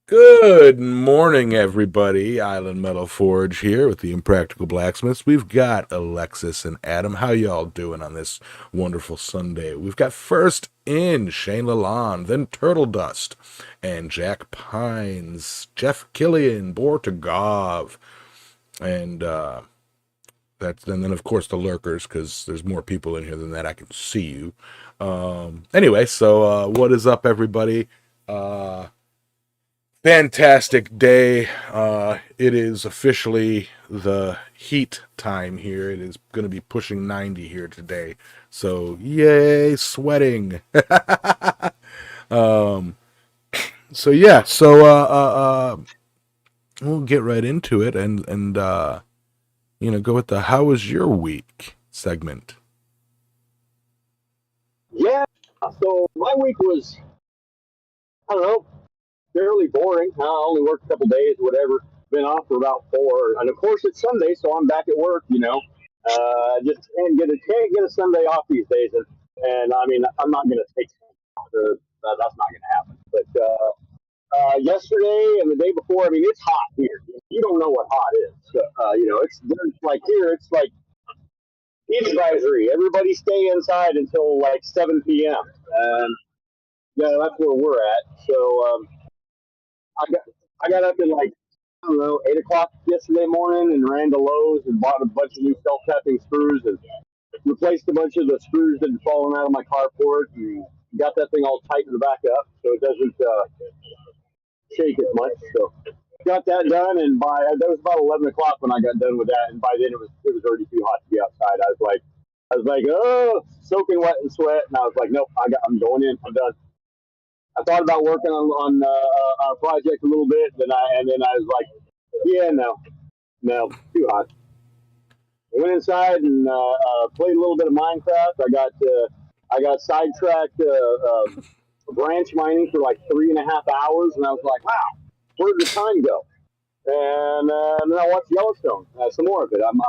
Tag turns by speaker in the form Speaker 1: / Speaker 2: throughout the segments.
Speaker 1: Good morning, everybody. Island Metal Forge here with the Impractical Blacksmiths. We've got Alexis and Adam. How y'all doing on this wonderful Sunday? We've got first in Shane Lalonde, then Turtle Dust, and Jack Pines, Jeff Killian, Bortagov, and and then of course the lurkers, because there's more people in here than that. I can see you. Anyway, what is up, everybody? Uh, Fantastic day. It is officially the heat time here. It is going to be pushing 90 here today. So, yay, sweating. um, so we'll get right into it and go with the "How was your week" segment.
Speaker 2: Yeah, so my week was, I don't know, fairly boring. I only worked a couple days, whatever. Been off for about four, and of course it's Sunday, so I'm back at work. Just can't get a Sunday off these days, and I mean I'm not gonna take that's not gonna happen. But yesterday and the day before, I mean it's hot here. You don't know what hot is. It's there's like here it's like heat advisory. Everybody stay inside until like 7 p.m. And yeah, that's where we're at. So I got I got up at like I don't know 8 o'clock yesterday morning and ran to Lowe's and bought a bunch of new self tapping screws and replaced a bunch of the screws that had fallen out of my carport and got that thing all tightened back up so it doesn't shake as much. So got that done, and by that was about 11 o'clock when I got done with that, and by then it was already too hot to be outside. I was like, oh, soaking wet in sweat, and I was like, nope, I'm going in. I'm done. I thought about working on a project a little bit, and then I was like, yeah, no, too hot. I went inside and played a little bit of Minecraft. I got sidetracked branch mining for like 3.5 hours, and I was like, wow, where did the time go? And then I watched Yellowstone, some more of it. I'm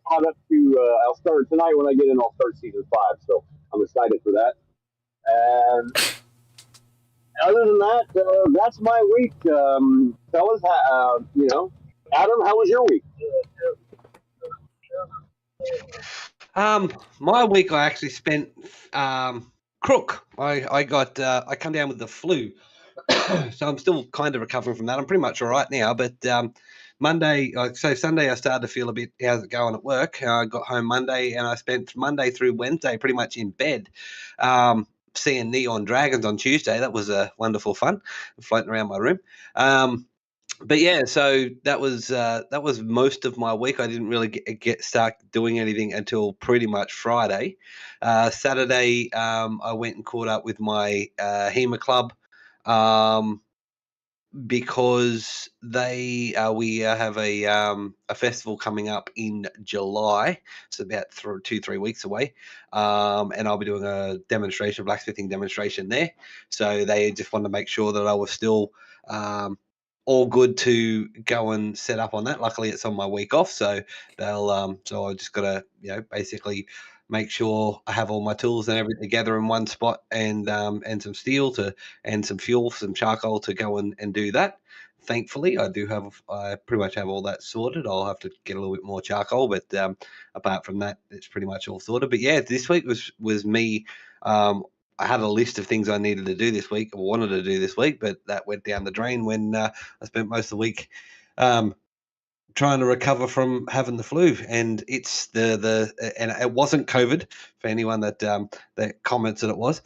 Speaker 2: caught up to. I'll start tonight when I get in. I'll start season 5, so I'm excited for that. And other than that, that's my week, fellas. Adam, how was your week?
Speaker 3: My week I actually spent crook. I come down with the flu, so I'm still kind of recovering from that. I'm pretty much all right now, but Sunday I started to feel a bit. How's it going at work? I got home Monday and I spent Monday through Wednesday pretty much in bed. Seeing neon dragons on Tuesday. That was wonderful fun, floating around my room. But yeah, so that was most of my week. I didn't really start doing anything until pretty much Friday. Saturday, I went and caught up with my HEMA club because we have a festival coming up in July. It's about 2-3 weeks away, and I'll be doing a blacksmithing demonstration there. So they just wanted to make sure that I was still. All good to go and set up on that. Luckily, it's on my week off, so so I just got to basically make sure I have all my tools and everything together in one spot, and some steel and some fuel, some charcoal to go and do that. Thankfully, I pretty much have all that sorted. I'll have to get a little bit more charcoal, but apart from that, it's pretty much all sorted. But yeah, this week was me. I had a list of things I needed to do this week, or wanted to do this week, but that went down the drain when I spent most of the week trying to recover from having the flu. And it's and it wasn't COVID for anyone that comments that it was.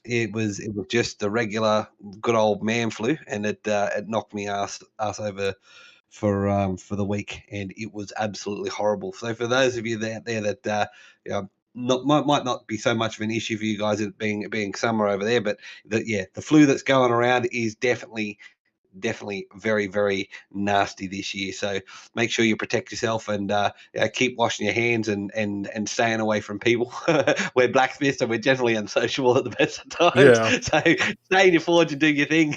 Speaker 3: It was just the regular good old man flu, and it knocked me ass over for the week, and it was absolutely horrible. So for those of you out there that might not be so much of an issue for you guys, it being summer over there, but the flu that's going around is definitely very, very nasty this year. So make sure you protect yourself and keep washing your hands and staying away from people. We're blacksmiths and we're generally unsociable at the best of times.
Speaker 1: Yeah.
Speaker 3: So stay in your forge and do your thing.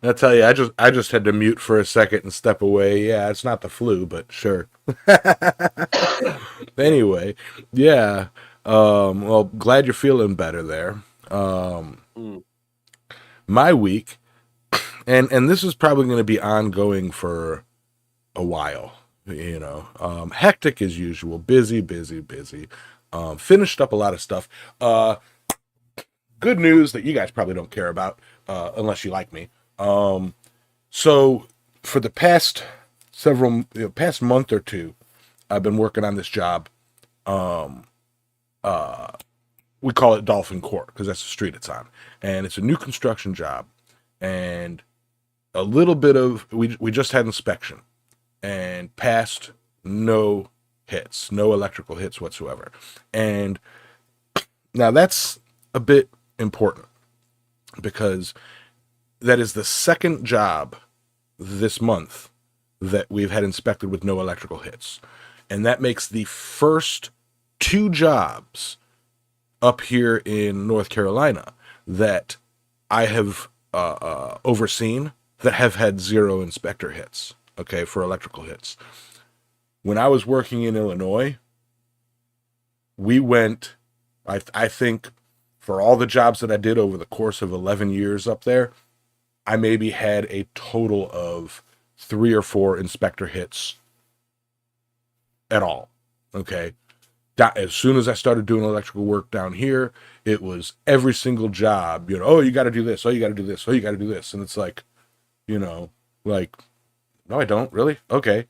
Speaker 1: I tell you, I just had to mute for a second and step away. Yeah, it's not the flu, but sure. Anyway, yeah. Well, glad you're feeling better there.
Speaker 3: Mm.
Speaker 1: My week and this is probably going to be ongoing for a while. Hectic as usual, busy, busy, busy. Finished up a lot of stuff. Good news that you guys probably don't care about, unless you like me. So for the past past month or two, I've been working on this job. We call it Dolphin Court because that's the street it's on, and it's a new construction job, and a little bit of we just had inspection and passed, no hits, no electrical hits whatsoever. And now that's a bit important because that is the second job this month that we've had inspected with no electrical hits. And that makes the first two jobs up here in North Carolina that I have overseen that have had zero inspector hits, okay, for electrical hits. When I was working in Illinois, we went, I think, for all the jobs that I did over the course of 11 years up there, I maybe had a total of 3 or 4 inspector hits at all, okay? As soon as I started doing electrical work down here, it was every single job, oh, you got to do this, oh, you got to do this, oh, you got to do this. And it's like, like, no, I don't, really? Okay.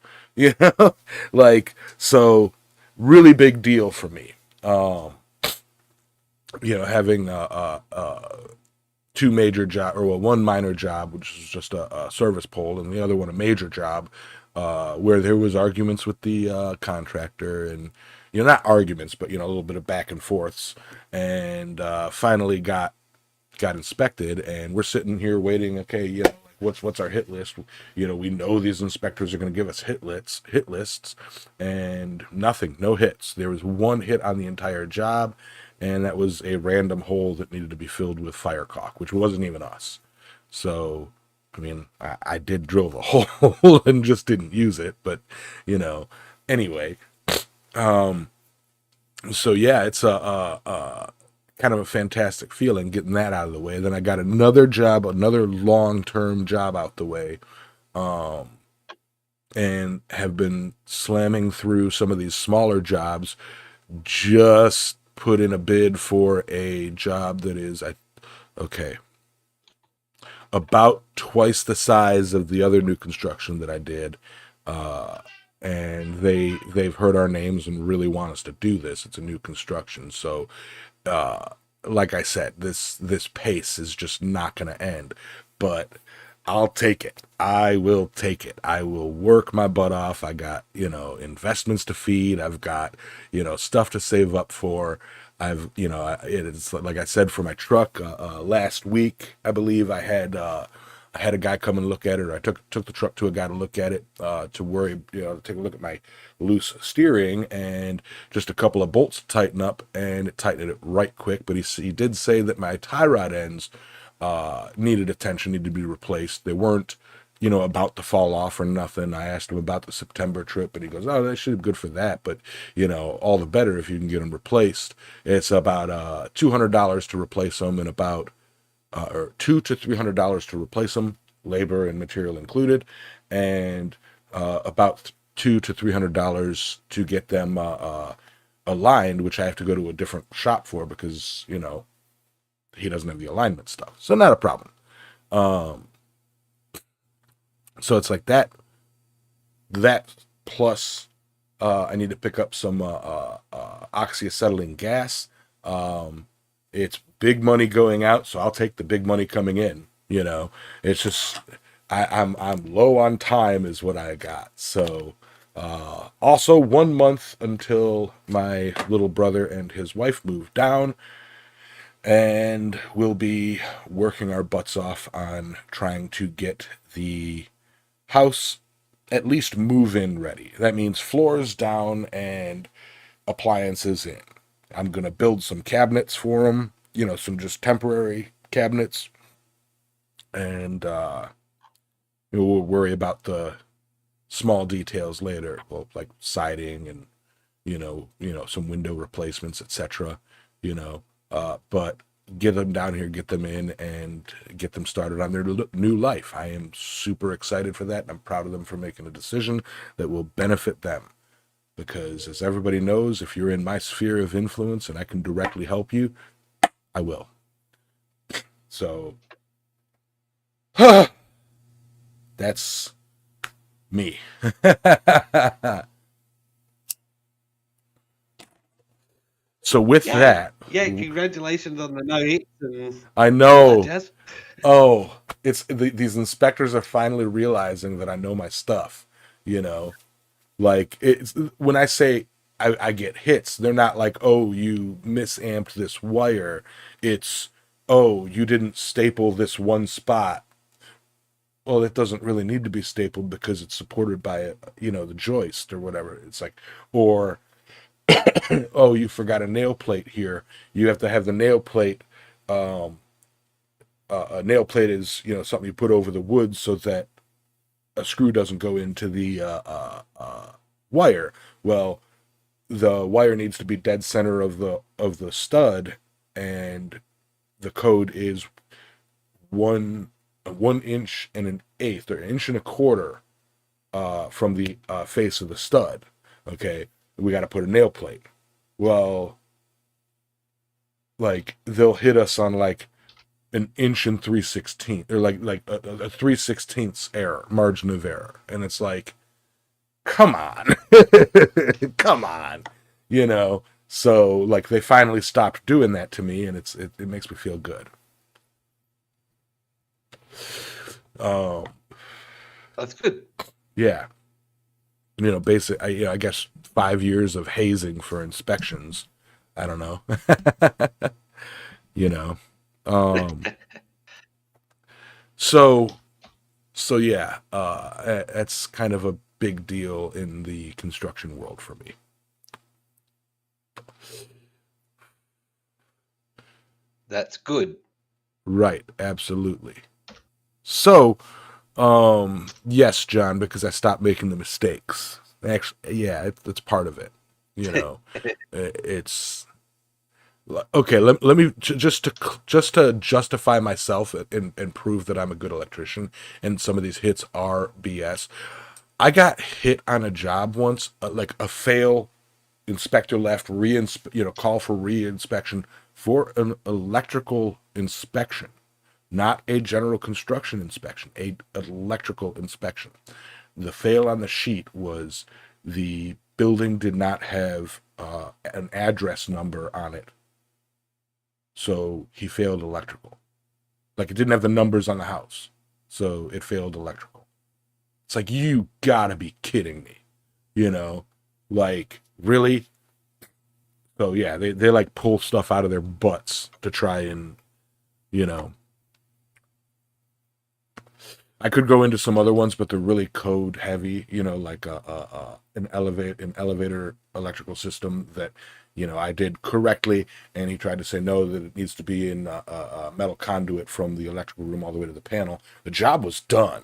Speaker 1: So really big deal for me. Having two major job, or one minor job, which is just a service pole, and the other one a major job, where there was arguments with the contractor, and not arguments, but a little bit of back and forths, and finally got inspected, and we're sitting here waiting. Okay, what's our hit list? We know these inspectors are going to give us hit lists, and nothing, no hits. There was one hit on the entire job, and that was a random hole that needed to be filled with fire caulk, which wasn't even us. So, I mean, I did drill the hole and just didn't use it, but anyway. So yeah, it's a kind of a fantastic feeling getting that out of the way. Then I got another job, another long-term job out the way, and have been slamming through some of these smaller jobs. Just put in a bid for a job that is, about twice the size of the other new construction that I did. And they've heard our names and really want us to do this. It's a new construction. So, like I said, this pace is just not going to end, but I'll take it. I will take it. I will work my butt off. I got, investments to feed. I've got, stuff to save up for. It's like I said, for my truck, last week, I believe I had a guy come and look at it, or I took the truck to a guy to look at it, to take a look at my loose steering, and just a couple of bolts to tighten up, and it tightened it right quick. But he did say that my tie rod ends needed attention, needed to be replaced. They weren't, about to fall off or nothing. I asked him about the September trip, and he goes, "Oh, that should be good for that, but all the better if you can get them replaced. It's about $200 to replace them, and about or $200 to $300 to replace them, labor and material included, and about $200 to $300 to get them aligned, which I have to go to a different shop for because he doesn't have the alignment stuff. So not a problem. So it's like that plus I need to pick up some oxyacetylene gas. It's big money going out, so I'll take the big money coming in. It's just I'm low on time is what I got. So also 1 month until my little brother and his wife move down, and we'll be working our butts off on trying to get the house at least move-in ready. That means floors down and appliances in. I'm going to build some cabinets for them, some just temporary cabinets, and we'll worry about the small details later, well, like siding and some window replacements, etc. But get them down here, get them in, and get them started on their new life. I am super excited for that, and I'm proud of them for making a decision that will benefit them. Because as everybody knows, if you're in my sphere of influence and I can directly help you, I will. So that's me. So with that,
Speaker 3: congratulations on the no hits and
Speaker 1: I
Speaker 3: all
Speaker 1: know.
Speaker 3: that jazz.
Speaker 1: Oh, it's these inspectors are finally realizing that I know my stuff. Like it's when I say I get hits, they're not like, oh, you misamped this wire. It's, oh, you didn't staple this one spot. Well, it doesn't really need to be stapled because it's supported by the joist or whatever. It's like, or oh, you forgot a nail plate here. You have to have the nail plate. A nail plate is something you put over the wood so that a screw doesn't go into the wire. Well, the wire needs to be dead center of the stud, and the code is 1 inch and an eighth, or 1.25 inches from the face of the stud. Okay, we got to put a nail plate. Well, like they'll hit us on like 1 and 3/16, or like a 3/16 error, margin of error, and it's like, come on, come on, So like they finally stopped doing that to me, and it makes me feel good.
Speaker 3: That's good.
Speaker 1: Yeah, basic. I guess 5 years of hazing for inspections. I don't know. So yeah, that's kind of a big deal in the construction world for me.
Speaker 3: That's good.
Speaker 1: Right, absolutely. So, yes, John, because I stopped making the mistakes. Actually, yeah, it's part of it. It's okay. Let me just to justify myself and prove that I'm a good electrician, and some of these hits are BS. I got hit on a job once, like a fail. Inspector left, call for re-inspection for an electrical inspection, not a general construction inspection, an electrical inspection. The fail on the sheet was the building did not have an address number on it, so he failed electrical. Like it didn't have the numbers on the house, so it failed electrical. It's like, you gotta be kidding me, like, really? So yeah, they like pull stuff out of their butts to try and, I could go into some other ones, but they're really code heavy, like an elevator electrical system that, I did correctly, and he tried to say no, that it needs to be in a metal conduit from the electrical room all the way to the panel. The job was done,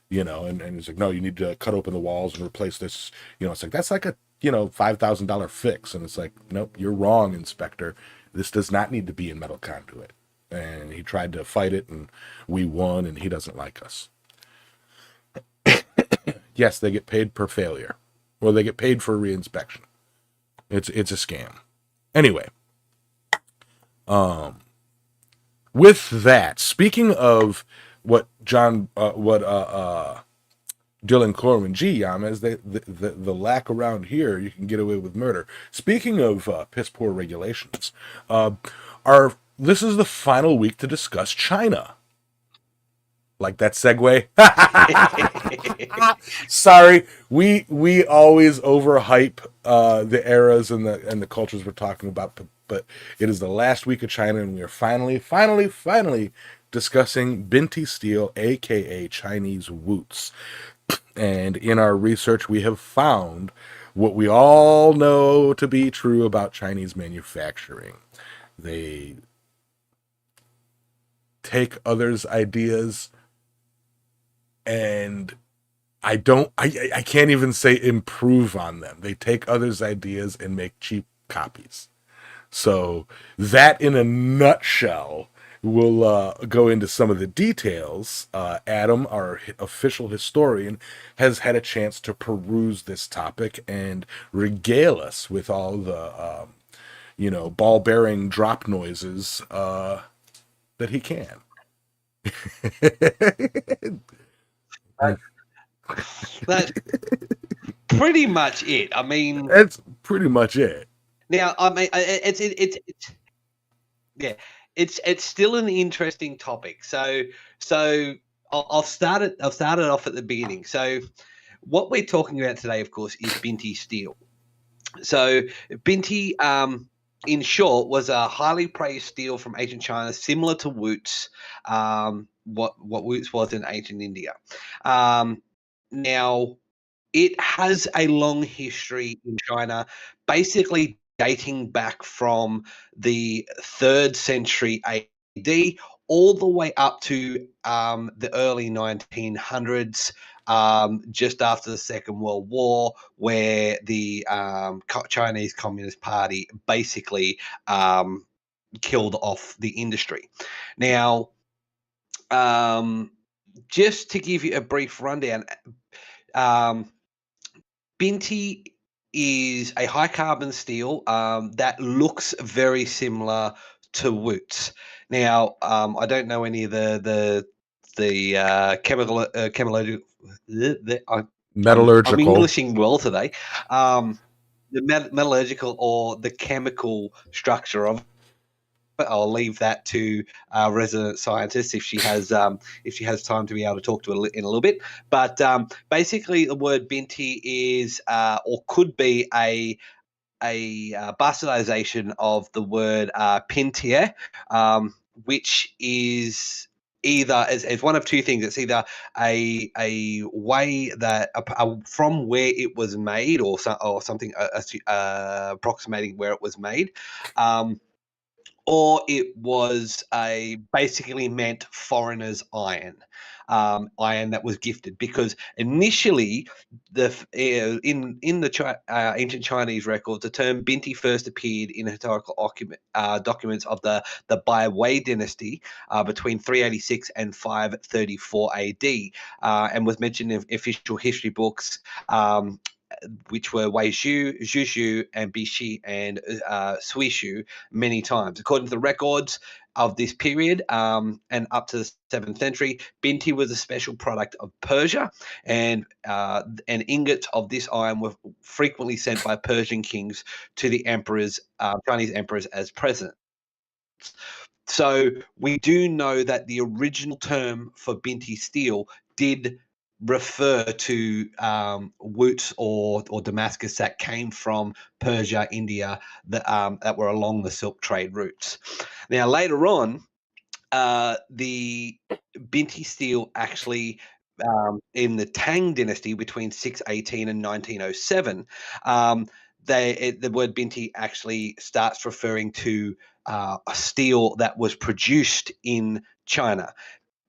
Speaker 1: and he's like, no, you need to cut open the walls and replace this. It's like, that's like a $5,000 fix, and it's like, nope, you're wrong, inspector. This does not need to be in metal conduit. And he tried to fight it, and we won, and he doesn't like us. Yes, they get paid per failure, or they get paid for reinspection. It's a scam. Anyway, with that, speaking of what Dylan Corwin, gee, Yamas, the lack around here, you can get away with murder. Speaking of piss poor regulations, this is the final week to discuss China. Like that segue? Sorry, we always overhype the eras and the cultures we're talking about, but it is the last week of China, and we are finally discussing Binti steel, aka Chinese Wootz. And in our research, we have found what we all know to be true about Chinese manufacturing. They take others' ideas, and I can't even say improve on them. They take others' ideas and make cheap copies. So that in a nutshell. We'll go into some of the details. Adam, our official historian, has had a chance to peruse this topic and regale us with all the, ball bearing drop noises that he can.
Speaker 3: That's pretty much it. I mean,
Speaker 1: That's pretty much it.
Speaker 3: now I mean, it's yeah, it's still an interesting topic. So I'll start it. I'll start it off at the beginning. So what we're talking about today, of course, is Binti steel. So Binti, in short, was a highly praised steel from ancient China, similar to Wootz, what Wootz was in ancient India. Now, it has a long history in China, basically dating back from the 3rd century AD all the way up to the early 1900s, just after the Second World War, where the Chinese Communist Party basically killed off the industry. Now, just to give you a brief rundown, Binti is a high carbon steel that looks very similar to Wootz. Now, I don't know any of the chemical. I'm
Speaker 1: Metallurgical.
Speaker 3: Englishing well today. The metallurgical or the chemical structure of. I'll leave that to our resident scientist if she has time to be able to talk to it in a little bit. But basically, the word binti is or could be a bastardization of the word pintier, which is either as one of two things. It's either a way that from where it was made, or something approximating where it was made. Or it was basically meant foreigners' iron, iron that was gifted. Because initially, in the ancient Chinese records, the term binti first appeared in historical documents of the Bai Wei dynasty between 386 and 534 AD, and was mentioned in official history books. Which were Wei Zhu, Zhu Zhu, and Bishi and Sui Shu many times. According to the records of this period and up to the 7th century, binti was a special product of Persia, and ingots of this iron were frequently sent by Persian kings to the emperors, Chinese emperors, as presents. So we do know that the original term for binti steel did refer to Wootz or Damascus that came from Persia, India, that were along the Silk Trade routes. Now, later on, the binti steel actually in the Tang dynasty between 618 and 1907, the word binti actually starts referring to a steel that was produced in China,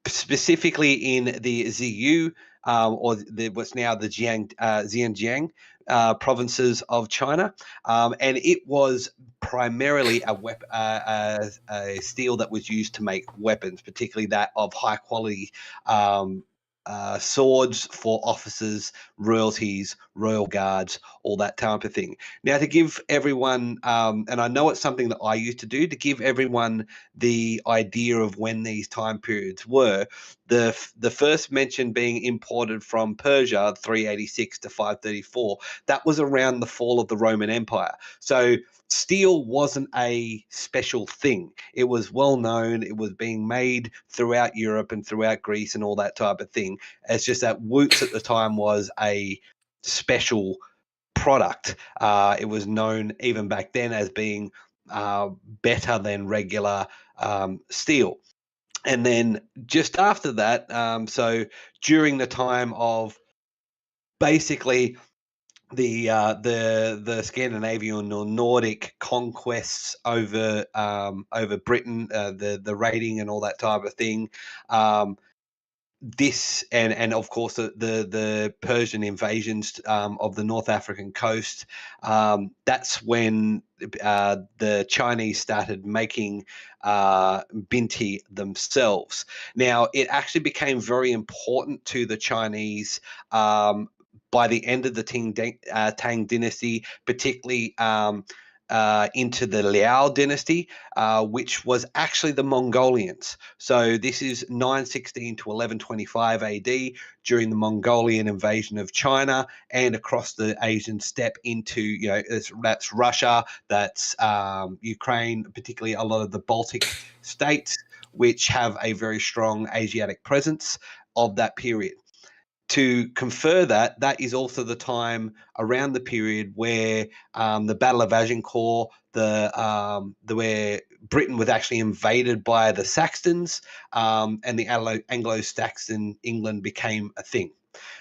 Speaker 3: specifically in the Ziyu, or what's now the Xinjiang provinces of China, and it was primarily a steel that was used to make weapons, particularly that of high quality swords for officers, royalties, royal guards, all that type of thing. Now, to give everyone, and I know it's something that I used to do, to give everyone the idea of when these time periods were, the first mention being imported from Persia, 386 to 534, that was around the fall of the Roman Empire. So steel wasn't a special thing. It was well known. It was being made throughout Europe and throughout Greece and all that type of thing. It's just that Wootz at the time was a special product. It was known even back then as being better than regular steel. And then just after that, so during the time of basically the Scandinavian or Nordic conquests over Britain, the raiding and all that type of thing. this and of course the Persian invasions of the North African coast. That's when the Chinese started making binti themselves. Now, it actually became very important to the Chinese by the end of the Tang dynasty, particularly into the Liao dynasty, which was actually the Mongolians. So this is 916 to 1125 AD during the Mongolian invasion of China and across the Asian steppe into, that's Russia, that's Ukraine, particularly a lot of the Baltic states, which have a very strong Asiatic presence of that period. To confer that is also the time around the period where the Battle of Agincourt, where Britain was actually invaded by the Saxons, and the Anglo-Saxon England became a thing.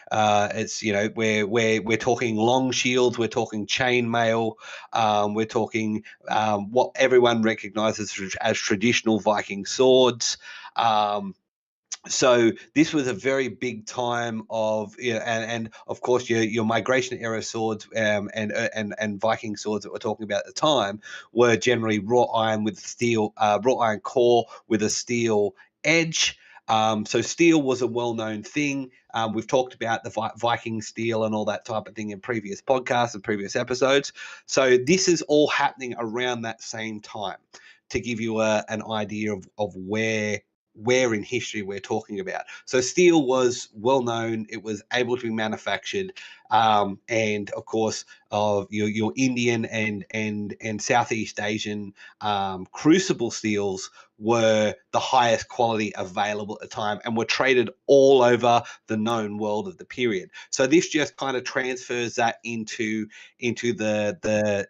Speaker 3: It's we're talking long shields, we're talking chainmail, we're talking what everyone recognises as traditional Viking swords. So this was a very big time of, and of course your migration era swords and Viking swords that we're talking about at the time were generally wrought iron with steel, wrought iron core with a steel edge. So steel was a well-known thing. We've talked about the Viking steel and all that type of thing in previous podcasts and previous episodes. So this is all happening around that same time to give you an idea of where in history we're talking about. So steel was well known, it was able to be manufactured, and of course of your Indian and Southeast Asian crucible steels were the highest quality available at the time and were traded all over the known world of the period. So this just kind of transfers that into the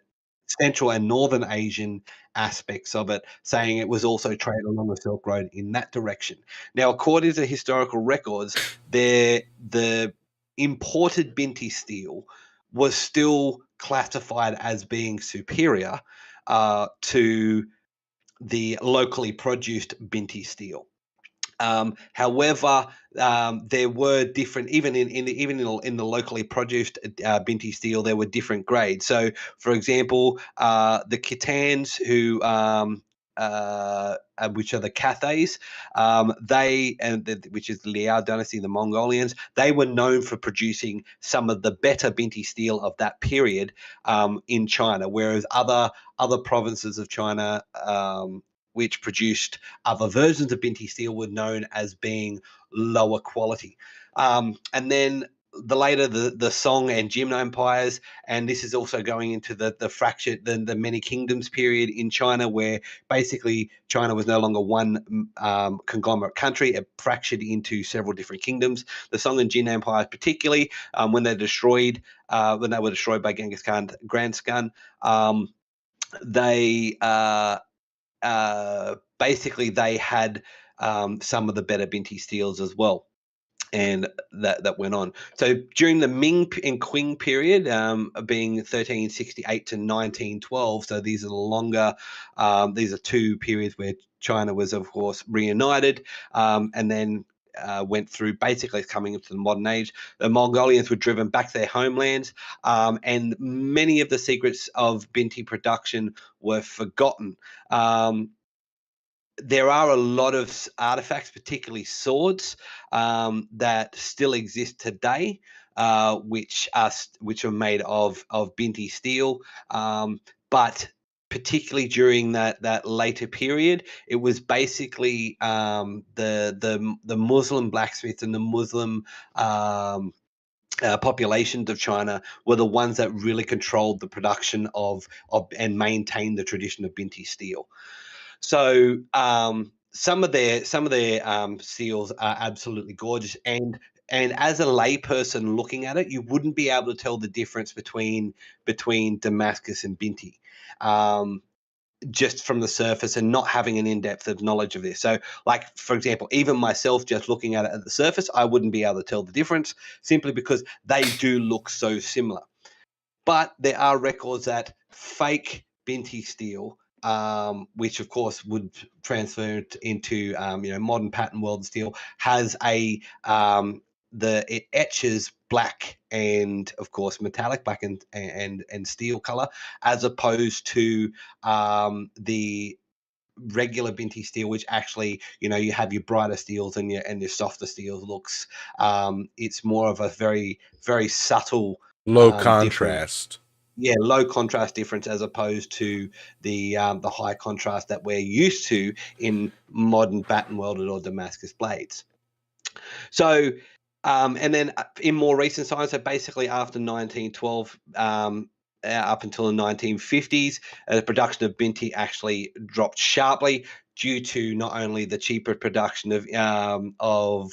Speaker 3: Central and Northern Asian aspects of it, saying it was also traded along the Silk Road in that direction. Now, according to historical records, the imported binti steel was still classified as being superior to the locally produced binti steel. However, there were different, even in the locally produced binti steel, there were different grades. So, for example, the Khitans, which are the Cathays, which is the Liao dynasty, the Mongolians, they were known for producing some of the better binti steel of that period in China, whereas other provinces of China, which produced other versions of binti steel, were known as being lower quality. And then the Song and Jin empires, and this is also going into the fractured, the many kingdoms period in China, where basically China was no longer one conglomerate country. It fractured into several different kingdoms. The Song and Jin empires, particularly when they were destroyed by Genghis Khan's grandson, basically they had some of the better binti steels as well, and that went on. So during the Ming and Qing period, being 1368 to 1912, so these are the longer, these are two periods where China was, of course, reunited, and then went through basically coming into the modern age. The Mongolians were driven back to their homelands, and many of the secrets of binti production were forgotten. There are a lot of artifacts, particularly swords, that still exist today, which are made of binti steel, but particularly during that later period, it was basically the Muslim blacksmiths and the Muslim populations of China were the ones that really controlled the production of and maintained the tradition of binti steel. So some of their seals are absolutely gorgeous, and as a layperson looking at it, you wouldn't be able to tell the difference between Damascus and binti, just from the surface and not having an in-depth of knowledge of this. So, like, for example, even myself, just looking at it at the surface, I wouldn't be able to tell the difference simply because they do look so similar. But there are records that fake binti steel which of course would transfer into modern pattern welded steel, has it etches black and of course metallic black and steel color, as opposed to the regular binti steel, which actually you have your brighter steels and your softer steels looks. It's more of a very, very subtle
Speaker 1: Low
Speaker 3: difference.
Speaker 1: contrast.
Speaker 3: Yeah, low contrast difference, as opposed to the high contrast that we're used to in modern batten welded or Damascus blades. So, and then in more recent science, so basically after 1912, up until the 1950s, the production of binti actually dropped sharply due to not only the cheaper production of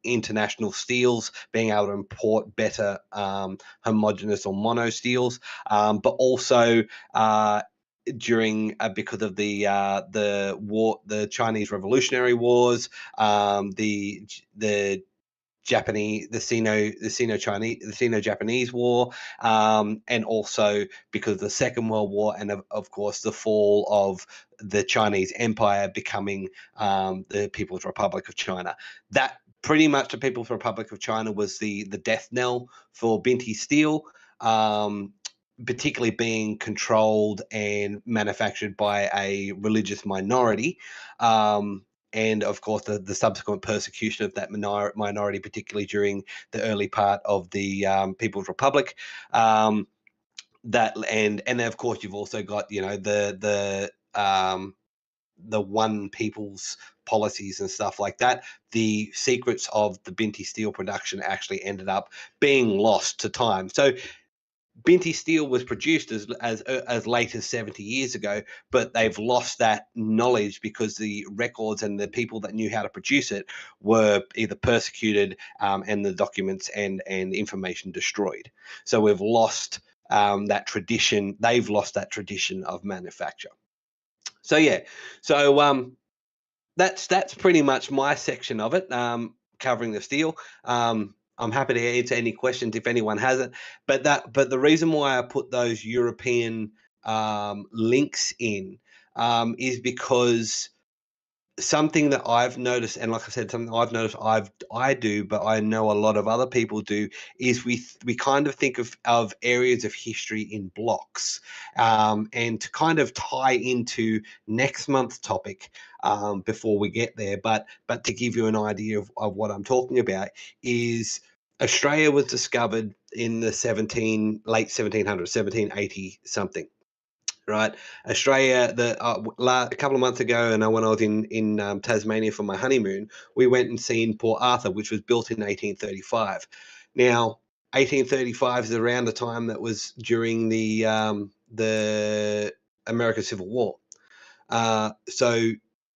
Speaker 3: international steels, being able to import better homogeneous or mono steels, but also during because of the war, the Chinese Revolutionary Wars, the Sino-Japanese War, and also because of the Second World War, and of course the fall of the Chinese Empire becoming the People's Republic of China. That pretty much the People's Republic of China was the death knell for binti steel. Particularly being controlled and manufactured by a religious minority. And of course, the subsequent persecution of that minority, particularly during the early part of the People's Republic. That and then of course you've also got the one people's policies and stuff like that. The secrets of the binti steel production actually ended up being lost to time. So binti steel was produced as late as 70 years ago, but they've lost that knowledge because the records and the people that knew how to produce it were either persecuted and the documents and information destroyed. So we've lost that tradition. They've lost that tradition of manufacture. So yeah, so that's pretty much my section of it, covering the steel. I'm happy to answer any questions if anyone has it. But the reason why I put those European links in is because something that I've noticed, and like I said, something I've noticed I do, but I know a lot of other people do, is we kind of think of areas of history in blocks, and to kind of tie into next month's topic, before we get there, but to give you an idea of what I'm talking about, is Australia was discovered in the late 1700s, 1780 something. Right, Australia. A couple of months ago, and when I was in Tasmania for my honeymoon, we went and seen Port Arthur, which was built in 1835. Now, 1835 is around the time that was during the American Civil War. So,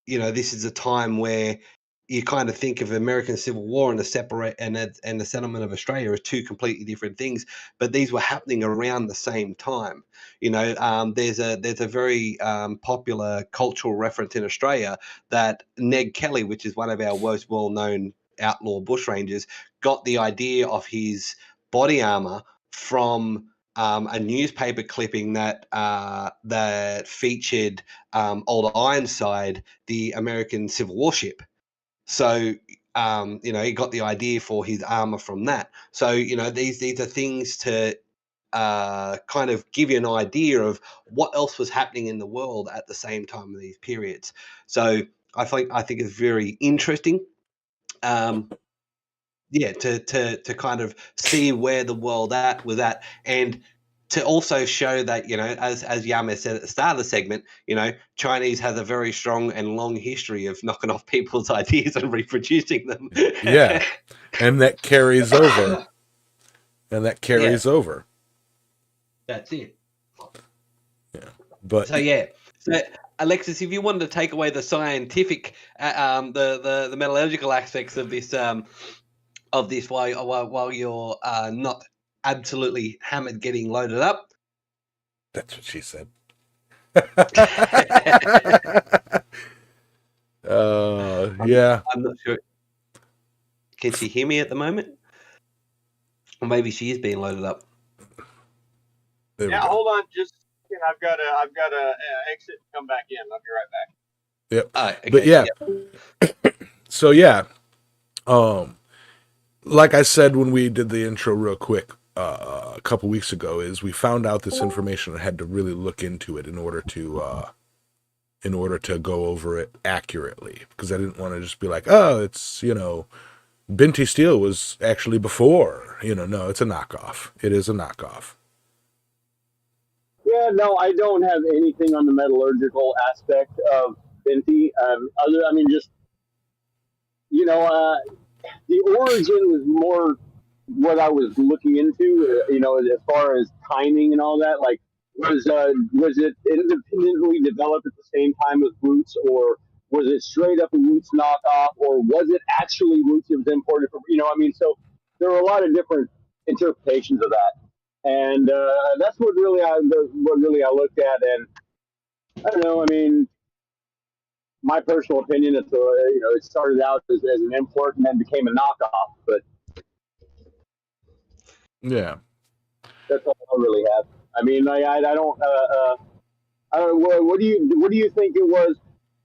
Speaker 3: this is a time where you kind of think of American Civil War and the settlement of Australia as two completely different things, but these were happening around the same time. There's a very popular cultural reference in Australia that Ned Kelly, which is one of our most well-known outlaw bushrangers, got the idea of his body armor from a newspaper clipping that featured Old Ironside, the American Civil War ship. So, he got the idea for his armor from that. So, these are things to kind of give you an idea of what else was happening in the world at the same time of these periods. So, I think it's very interesting. To kind of see where the world was at, and to also show that, as Yama said at the start of the segment, Chinese has a very strong and long history of knocking off people's ideas and reproducing them.
Speaker 1: Yeah, and that carries over. Over.
Speaker 3: That's it.
Speaker 1: Yeah, but
Speaker 3: so yeah. So Alexis, if you wanted to take away the scientific, the metallurgical aspects of this while you're not absolutely hammered getting loaded up.
Speaker 1: That's what she said. Yeah.
Speaker 3: I'm not sure. Can she hear me at the moment? Or maybe she is being loaded up.
Speaker 2: Hold on just And I've got to exit and come back in. I'll be right back.
Speaker 1: Yep.
Speaker 3: Okay.
Speaker 1: But yeah, so yeah, um, like I said when we did the intro real quick a couple weeks ago, is we found out this information and had to really look into it in order to go over it accurately, because I didn't want to just be like, oh, it's, Binti Steel was actually before. No, it's a knockoff. It is a knockoff.
Speaker 2: Yeah, no, I don't have anything on the metallurgical aspect of Binti. I mean, just you know, the origin was more what I was looking into. As far as timing and all that, like was it independently developed at the same time as Wootz, or was it straight up a Wootz knockoff, or was it actually Wootz? It was imported from, I mean, so there were a lot of different interpretations of that, and that's what really I looked at, and I don't know. I mean, my personal opinion is, it started out as an import and then became a knockoff, but
Speaker 1: Yeah.
Speaker 2: that's all I really have. I mean, I don't. What do you think it was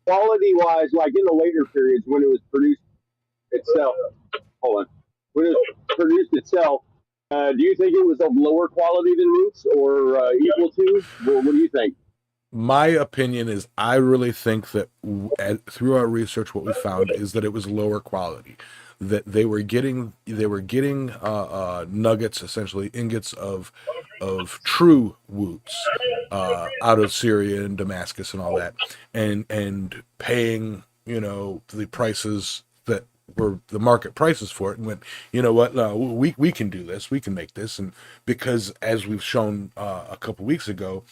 Speaker 2: quality wise, like in the later periods when it was produced itself? Hold on, when it was produced itself, do you think it was of lower quality than Roots or equal to? Well, what do you think?
Speaker 1: My opinion is I really think that through our research, what we found is that it was lower quality. That they were getting nuggets, essentially ingots of true Wootz out of Syria and Damascus and all that, and paying the prices that were the market prices for it, and went, you know what, no, we can do this, we can make this. And because, as we've shown a couple weeks ago,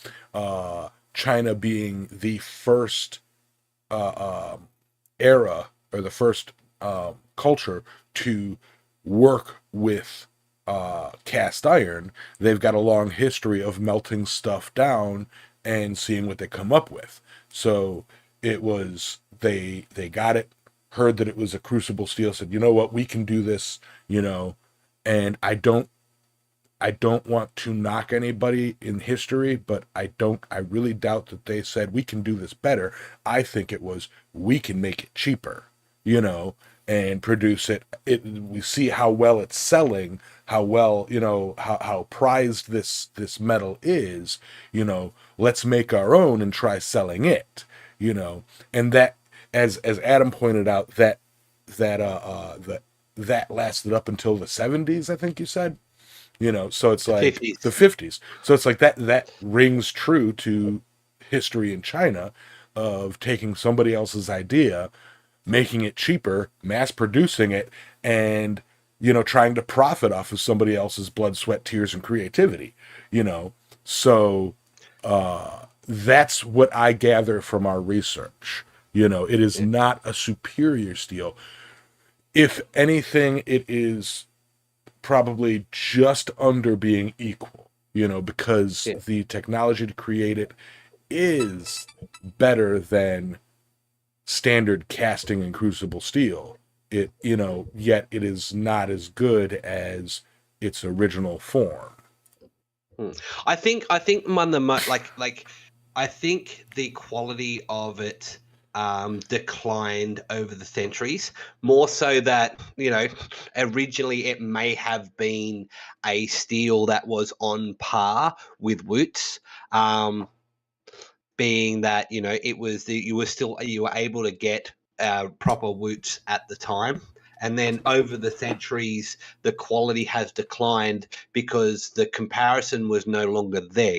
Speaker 1: China being the first era, or the first culture to work with cast iron, they've got a long history of melting stuff down and seeing what they come up with. So it was, they got it, heard that it was a crucible steel, said, you know what, we can do this, and I don't want to knock anybody in history, but I really doubt that they said we can do this better. I think it was, we can make it cheaper, and produce it. We see how well it's selling, how well, how prized this metal is, let's make our own and try selling it, and that, as Adam pointed out, that lasted up until the 70s, I think you said. So it's like
Speaker 3: 50s.
Speaker 1: the 50s. So it's like that rings true to history in China, of taking somebody else's idea, making it cheaper, mass producing it, and trying to profit off of somebody else's blood, sweat, tears, and creativity. So that's what I gather from our research. It is not a superior steel. If anything, it is probably just under being equal, because the technology to create it is better than standard casting and crucible steel. Yet it is not as good as its original form.
Speaker 3: I think one of the I think the quality of it declined over the centuries, more so that originally it may have been a steel that was on par with Wootz, being that you were able to get proper Wootz at the time. And then over the centuries, the quality has declined because the comparison was no longer there.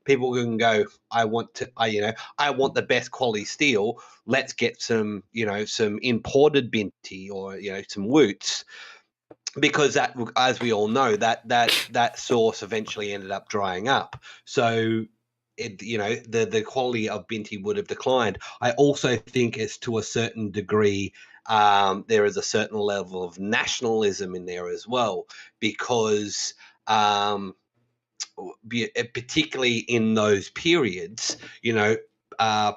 Speaker 3: People can go, I want the best quality steel. Let's get some imported Binti, or some Wootz, because that, as we all know, that source eventually ended up drying up. So the quality of Binti would have declined. I also think it's, to a certain degree, there is a certain level of nationalism in there as well, because particularly in those periods,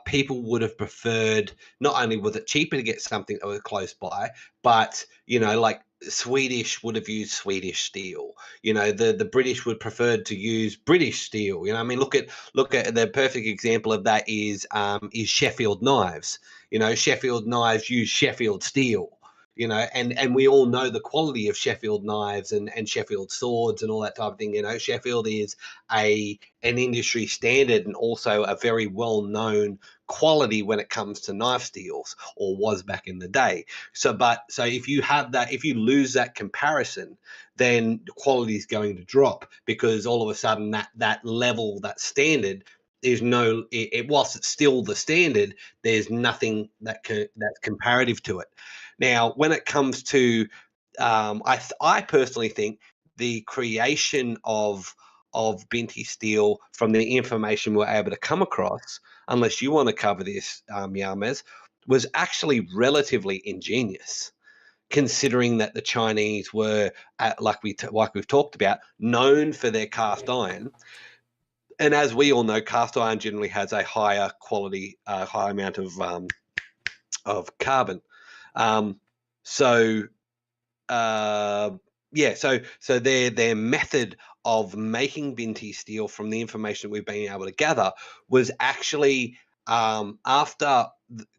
Speaker 3: people would have preferred, not only was it cheaper to get something that was close by, but like Swedish would have used Swedish steel. The British would prefer to use British steel. I mean, look at the perfect example of that is Sheffield knives. Sheffield knives use Sheffield steel. And we all know the quality of Sheffield knives and Sheffield swords and all that type of thing. Sheffield is an industry standard and also a very well known quality when it comes to knife steels, or was back in the day. So if you have that, if you lose that comparison, then the quality is going to drop, because all of a sudden that level, that standard, is no. Whilst it's still the standard, there's nothing that's comparative to it. Now, when it comes to, I personally think the creation of Binti steel, from the information we're able to come across, unless you want to cover this, Yarmez, was actually relatively ingenious, considering that the Chinese were, like we've talked about, known for their cast iron. And as we all know, cast iron generally has a higher quality, high amount of carbon. Um, so uh, yeah, so their method of making Binti steel, from the information we've been able to gather, was actually, after,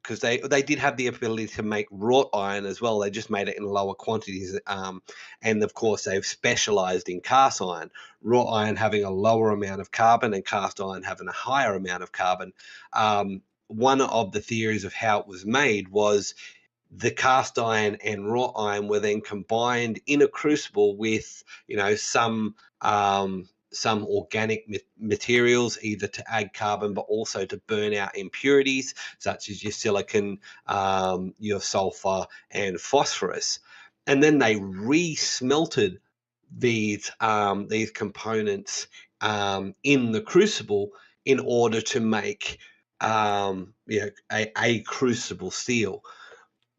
Speaker 3: because they did have the ability to make wrought iron as well. They just made it in lower quantities, and of course they've specialized in cast iron. Wrought iron having a lower amount of carbon, and cast iron having a higher amount of carbon. One of the theories of how it was made was the cast iron and wrought iron were then combined in a crucible with, some organic materials, either to add carbon but also to burn out impurities such as your silicon, your sulfur, and phosphorus. And then they re-smelted these components in the crucible in order to make, a crucible steel.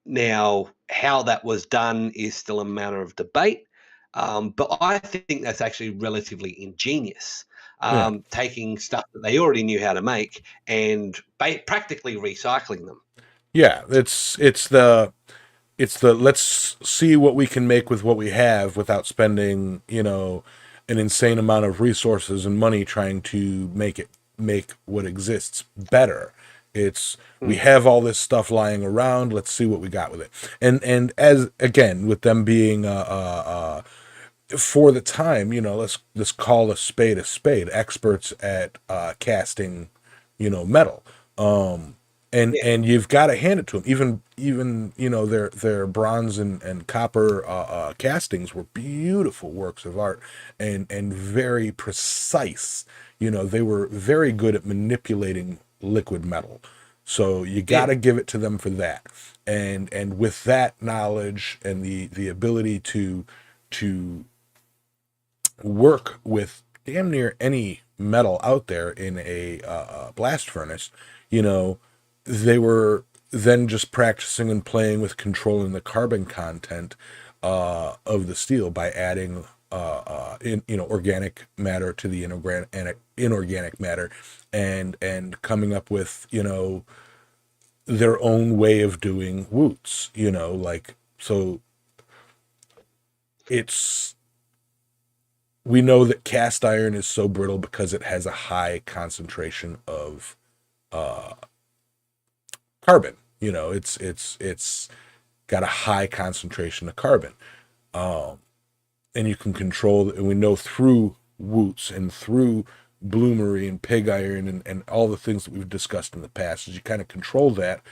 Speaker 3: Now, how that was done is still a matter of debate, but I think that's actually relatively ingenious,
Speaker 1: Yeah.
Speaker 3: taking stuff that they already knew how to make and practically recycling them.
Speaker 1: Yeah, it's the let's see what we can make with what we have without spending, an insane amount of resources and money trying to make what exists better. It's we
Speaker 3: Mm.
Speaker 1: have all this stuff lying around. Let's see what we got with it. And as again with them being for the time, let's call a spade, experts at casting, metal.
Speaker 3: Yeah,
Speaker 1: And you've got to hand it to them. Even their bronze and copper castings were beautiful works of art, and very precise. They were very good at manipulating liquid metal. So you got
Speaker 3: yeah,
Speaker 1: to give it to them for that. And with that knowledge and the ability to work with damn near any metal out there in a blast furnace, they were then just practicing and playing with controlling the carbon content of the steel by adding organic matter to the inorganic matter, and coming up with their own way of doing Wootz. Like, so it's we know that cast iron is so brittle because it has a high concentration of carbon. It's got a high concentration of carbon, and you can control. And we know through Wootz and through bloomery and pig iron and all the things that we've discussed in the past, is you kind of control that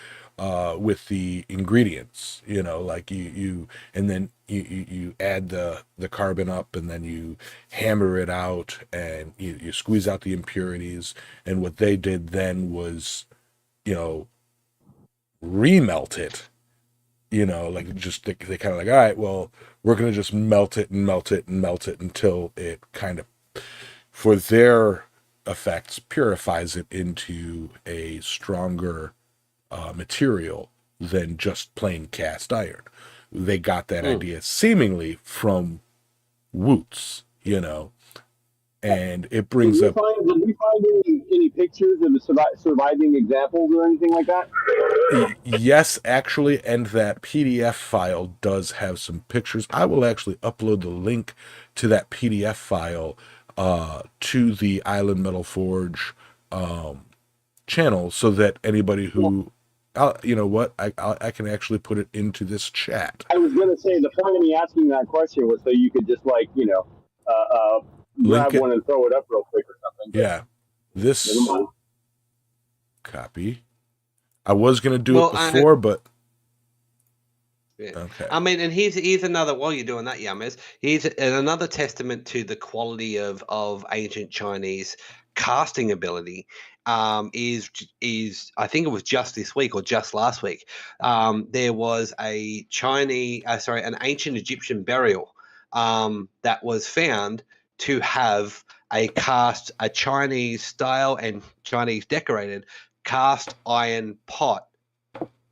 Speaker 1: with the ingredients. Like you and then you add the carbon up, and then you hammer it out, and you squeeze out the impurities. And what they did then was, remelt it, like just they kind of like, all right, well, we're going to just melt it and melt it and melt it until it kind of, for their effects, purifies it into a stronger material than just plain cast iron. They got that
Speaker 3: mm,
Speaker 1: idea seemingly from Wootz. and it brings up.
Speaker 2: Did we find any pictures of the surviving examples or anything like that?
Speaker 1: Yes, actually, and that PDF file does have some pictures. I will actually upload the link to that PDF file to the Island Metal Forge channel, so that anybody who, you know what, I can actually put it into this chat.
Speaker 2: I was going to say the point of me asking that question was so you could just
Speaker 1: Link
Speaker 2: grab
Speaker 1: it.
Speaker 2: one and throw it up real quick or something.
Speaker 1: Yeah,
Speaker 2: Never
Speaker 1: this
Speaker 2: mind.
Speaker 1: copy. I was gonna do it
Speaker 3: Well,
Speaker 1: before, but
Speaker 3: yeah.
Speaker 1: okay.
Speaker 3: I mean, and here's another. While you're doing that, Yamas, here's another testament to the quality of ancient Chinese casting ability. Is I think it was just this week or just last week. There was a an ancient Egyptian burial that was found to have a Chinese style and Chinese decorated cast iron pot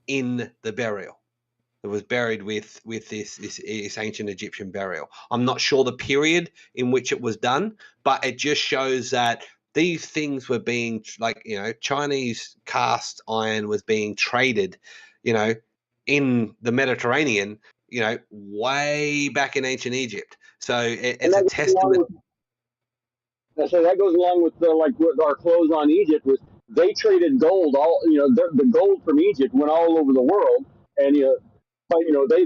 Speaker 3: in the burial. It was buried with this ancient Egyptian burial. I'm not sure the period in which it was done, but it just shows that these things were being Chinese cast iron was being traded, in the Mediterranean, way back in ancient Egypt. So
Speaker 2: And
Speaker 3: it's a testament.
Speaker 2: that goes along with with our clothes on Egypt was they traded gold the gold from Egypt went all over the world and but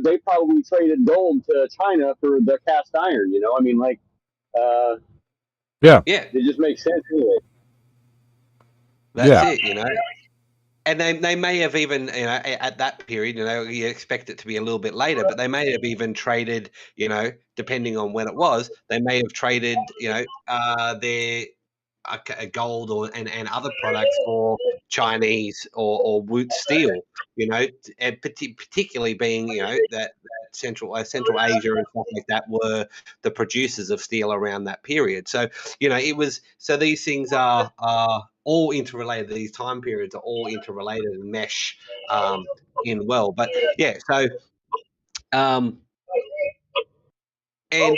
Speaker 2: they probably traded gold to China for the cast iron. I mean uh,
Speaker 1: Yeah,
Speaker 3: Yeah,
Speaker 2: it just makes sense anyway.
Speaker 3: that's
Speaker 1: yeah,
Speaker 3: it. And they may have even, at that period, you expect it to be a little bit later, but they may have even traded, depending on when it was, they may have traded, their gold and other products for Chinese or Wootz steel, and particularly being, that Central Asia and stuff like that were the producers of steel around that period. So, these things are all interrelated. These time periods are all interrelated and mesh in well. But yeah, so um, and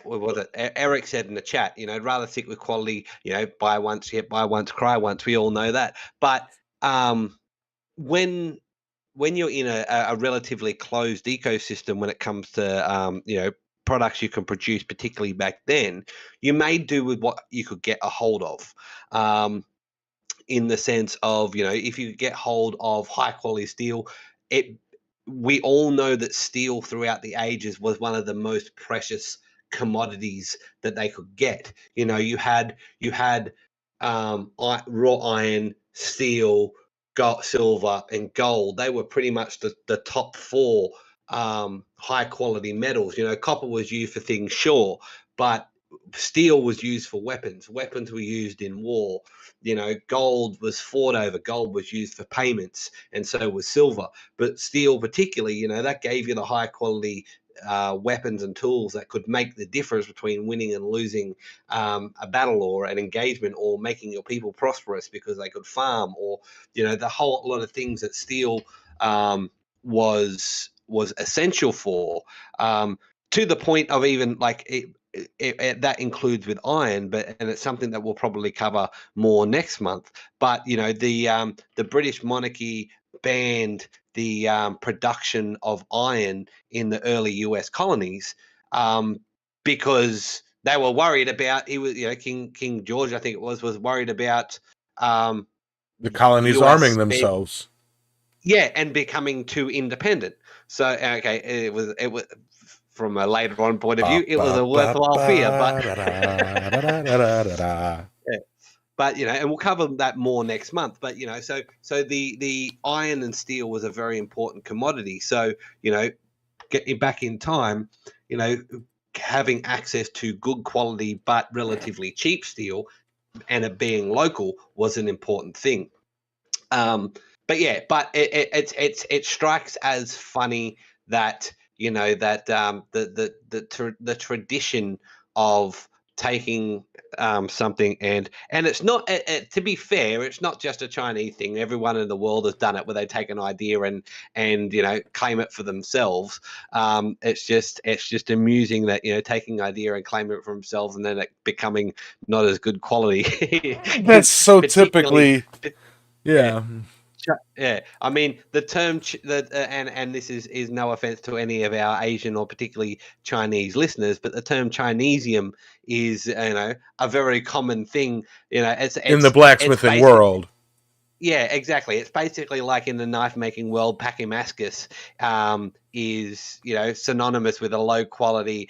Speaker 3: what was it? Eric said in the chat, I'd rather stick with quality. Buy once, buy once, cry once. We all know that. But when you're in a relatively closed ecosystem when it comes to products you can produce, particularly back then, you may do with what you could get a hold of. In the sense of, if you get hold of high quality steel, it we all know that steel throughout the ages was one of the most precious commodities that they could get. You had raw iron, steel, gold, silver, and gold. They were pretty much the top four high quality metals. Copper was used for things, sure, but steel was used for weapons. Weapons were used in war. Gold was fought over. Gold was used for payments, and so was silver. But steel, particularly, that gave you the high quality weapons and tools that could make the difference between winning and losing a battle or an engagement, or making your people prosperous because they could farm, or the whole lot of things that steel was essential for. To the point of even like that includes with iron, and it's something that we'll probably cover more next month. But the British monarchy banned the production of iron in the early U.S. colonies because they were worried about King George, I think it was worried about
Speaker 1: the colonies
Speaker 3: U.S.
Speaker 1: arming themselves.
Speaker 3: And becoming too independent. So okay, it was from a later on point of view, it was a worthwhile fear, but yeah. But and we'll cover that more next month. But so the iron and steel was a very important commodity. So getting back in time, having access to good quality but relatively cheap steel, and it being local, was an important thing. But yeah, but it strikes as funny that that the tradition of taking something and it's not to be fair, it's not just a Chinese thing. Everyone in the world has done it, where they take an idea and claim it for themselves. It's just amusing that taking idea and claiming it for themselves and then it becoming not as good quality.
Speaker 1: That's so
Speaker 3: particularly
Speaker 1: typically,
Speaker 3: yeah.
Speaker 1: yeah.
Speaker 3: Yeah, I mean the term and this is no offense to any of our Asian or particularly Chinese listeners, but the term Chinesium is a very common thing. It's
Speaker 1: In the
Speaker 3: it's it's
Speaker 1: blacksmithing
Speaker 3: basic.
Speaker 1: world.
Speaker 3: Yeah, exactly. It's basically like in the knife making world, Pachymascus is synonymous with a low quality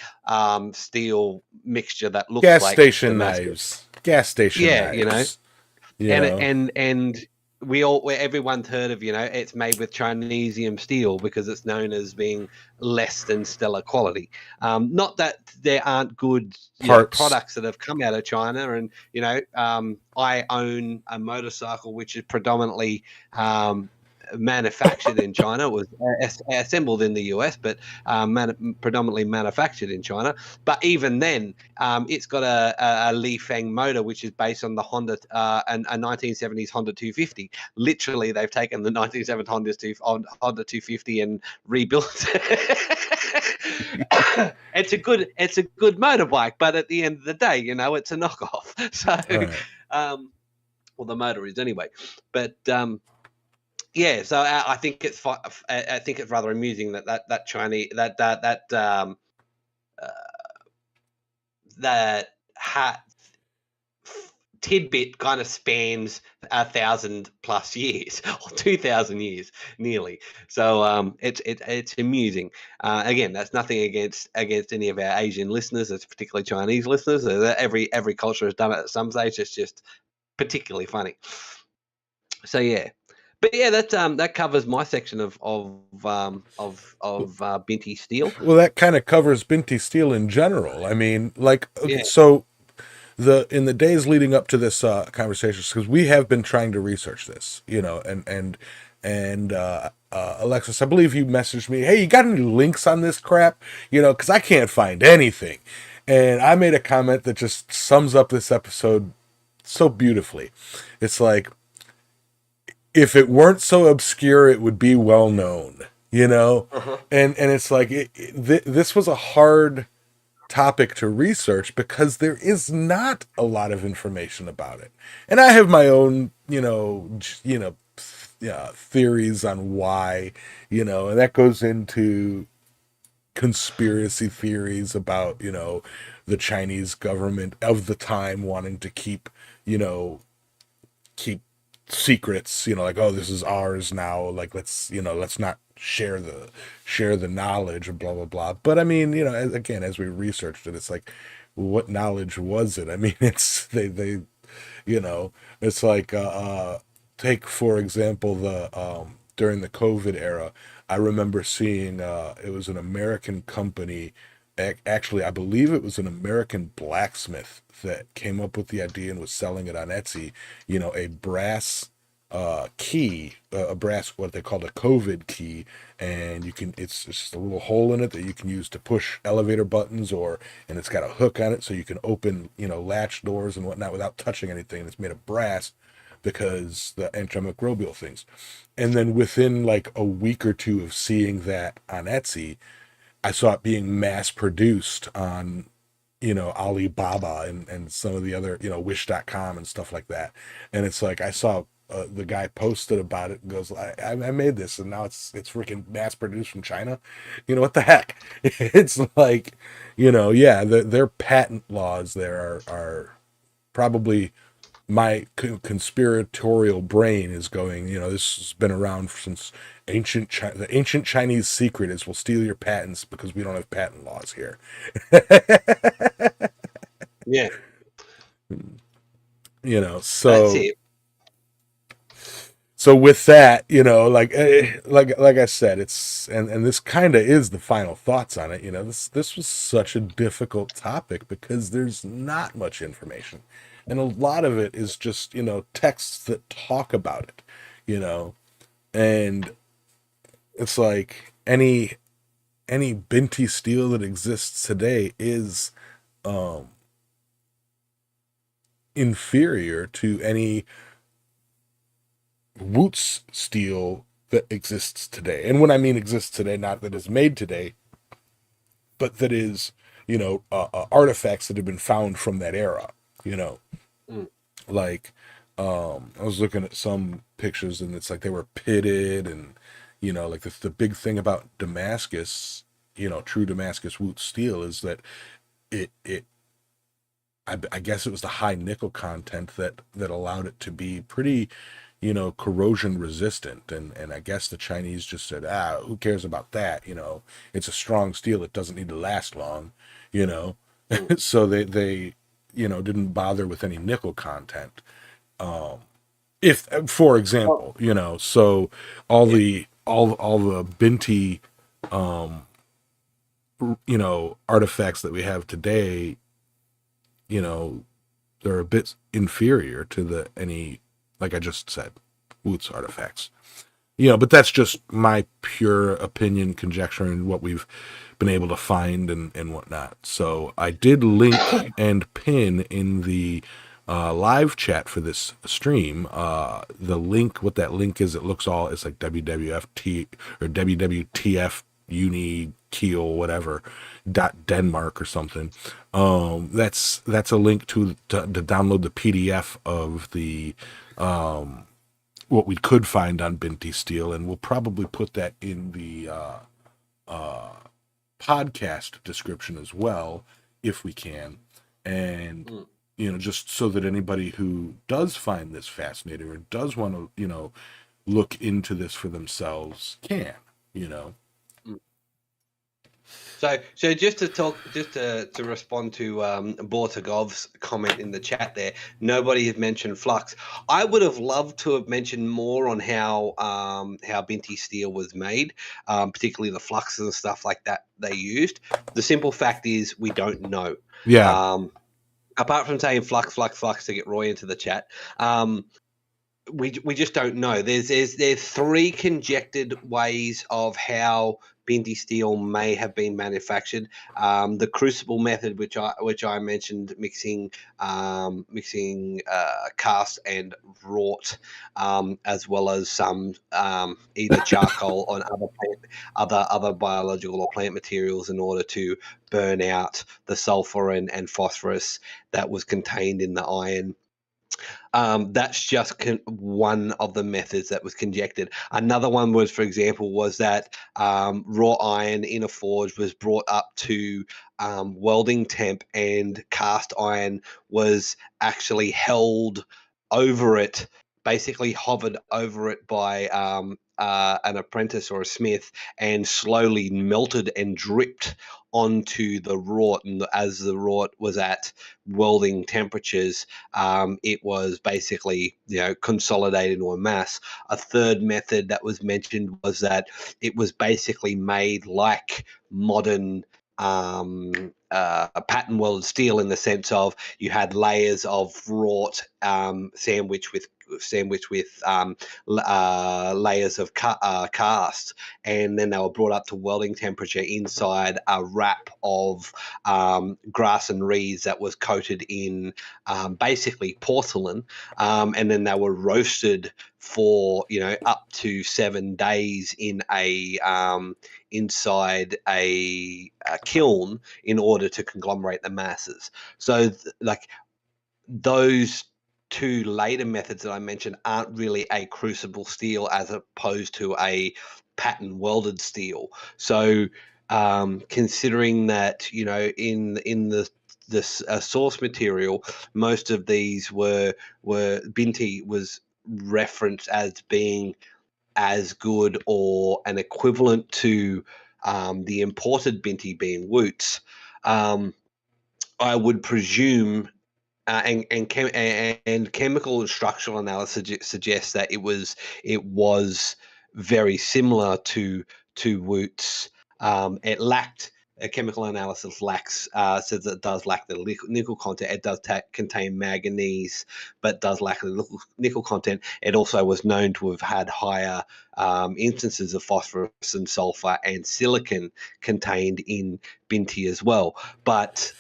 Speaker 3: steel mixture that looks
Speaker 1: Gas
Speaker 3: like
Speaker 1: station
Speaker 3: Damascus.
Speaker 1: knives. Gas station
Speaker 3: Yeah,
Speaker 1: knives. You
Speaker 3: and
Speaker 1: know.
Speaker 3: and everyone's heard of it's made with Chinesium steel because it's known as being less than stellar quality. Not that there aren't good
Speaker 1: Parts.
Speaker 3: products that have come out of China, and I own a motorcycle which is predominantly manufactured in China. It was assembled in the US, but predominantly manufactured in China. But even then, it's got a Li Feng motor, which is based on the Honda, a 1970s Honda 250. Literally, they've taken the 1970s Honda 250 and rebuilt it. It's a good motorbike, but at the end of the day, it's a knockoff. So,
Speaker 1: Right.
Speaker 3: well, the motor is anyway. But yeah, so I think it's rather amusing that Chinese that hat tidbit kind of spans 1,000+ years or 2,000 years nearly. So it's amusing. Again, that's nothing against any of our Asian listeners, it's particularly Chinese listeners. Every culture has done it at some stage. It's just particularly funny. So yeah. But yeah, that covers my section of Binti Steel.
Speaker 1: Well, that kind of covers Binti Steel in general. I mean, like, okay,
Speaker 3: Yeah.
Speaker 1: so in the days leading up to this conversation, because we have been trying to research this, and Alexis, I believe you messaged me, hey, you got any links on this crap? Because I can't find anything. And I made a comment that just sums up this episode so beautifully. It's like, if it weren't so obscure, it would be well known,
Speaker 3: Uh-huh.
Speaker 1: and it's like this was a hard topic to research because there is not a lot of information about it, and I have my own theories on why, and that goes into conspiracy theories about the Chinese government of the time wanting to keep secrets, like, oh, this is ours now, like, let's not share the knowledge, and blah blah blah. But I mean, again, as we researched it, it's like, what knowledge was it? I mean, it's they it's like take for example the during the COVID era, I remember seeing it was an American company. Actually, I believe it was an American blacksmith that came up with the idea and was selling it on Etsy. A brass key, a brass, what they called a COVID key, and it's just a little hole in it that you can use to push elevator buttons, and it's got a hook on it so you can open latch doors and whatnot without touching anything. It's made of brass because the antimicrobial things. And then within like a week or two of seeing that on Etsy, I saw it being mass produced on Alibaba and some of the other Wish.com and stuff like that. And it's like, I saw the guy posted about it and goes, I made this and now it's freaking mass produced from China. What the heck? It's like, yeah, their patent laws there are probably, my conspiratorial brain is going, this has been around since the ancient Chinese secret is we'll steal your patents because we don't have patent laws here.
Speaker 3: Yeah, that's
Speaker 1: So
Speaker 3: it.
Speaker 1: with that, like I said, it's and this kind of is the final thoughts on it. This was such a difficult topic because there's not much information, and a lot of it is just texts that talk about it, and it's like any Binti steel that exists today is inferior to any Wootz steel that exists today. And when I mean exists today, not that is made today, but that is, artifacts that have been found from that era,
Speaker 3: Mm.
Speaker 1: like, I was looking at some pictures and it's like they were pitted and, like the big thing about Damascus, true Damascus Wootz steel is that I guess it was the high nickel content that allowed it to be pretty, corrosion resistant. And I guess the Chinese just said, who cares about that? It's a strong steel. It doesn't need to last long,
Speaker 3: Mm.
Speaker 1: so they, didn't bother with any nickel content. If, for
Speaker 2: Well,
Speaker 1: example, so all
Speaker 3: Yeah.
Speaker 1: the Binti, artifacts that we have today, they're a bit inferior to any, like I just said, Wootz artifacts. But that's just my pure opinion, conjecture, and what we've been able to find and whatnot. So I did link and pin in the live chat for this stream the link. What that link is, it's like WWFT or WWTF Uni Keel whatever .Denmark or something. That's a link to download the PDF of the what we could find on Binti Steel, and we'll probably put that in the podcast description as well if we can. And
Speaker 3: Mm.
Speaker 1: just so that anybody who does find this fascinating or does want to look into this for themselves can.
Speaker 3: So just to respond to Bortagov's comment in the chat there, nobody has mentioned flux. I would have loved to have mentioned more on how Binti steel was made, particularly the fluxes and stuff like that they used. The simple fact is we don't know.
Speaker 1: Yeah.
Speaker 3: Apart from saying flux to get Roy into the chat. We just don't know. There's three conjectured ways of how Binti steel may have been manufactured. The crucible method, which I mentioned, mixing cast and wrought, as well as some either charcoal or other biological or plant materials in order to burn out the sulfur and phosphorus that was contained in the iron. That's just one of the methods that was conjectured. Another one was, for example, was that raw iron in a forge was brought up to welding temp, and cast iron was actually held over it, basically hovered over it by an apprentice or a smith, and slowly melted and dripped onto the wrought. And as the wrought was at welding temperatures, it was basically consolidated into a mass. A third method that was mentioned was that it was basically made like modern pattern welded steel, in the sense of you had layers of wrought sandwiched with layers of cast, and then they were brought up to welding temperature inside a wrap of grass and reeds that was coated in basically porcelain, and then they were roasted for up to 7 days in inside a kiln in order to conglomerate the masses. So like those two later methods that I mentioned aren't really a crucible steel as opposed to a pattern welded steel. So considering that in the source material, most of these were Binti was referenced as being as good or an equivalent to the imported Binti being Wootz. I would presume, and chemical and structural analysis suggests that it was very similar to Wootz. It lacked chemical analysis says it does lack the nickel content. It does contain manganese, but does lack the nickel content. It also was known to have had higher instances of phosphorus and sulfur and silicon contained in Binti as well. But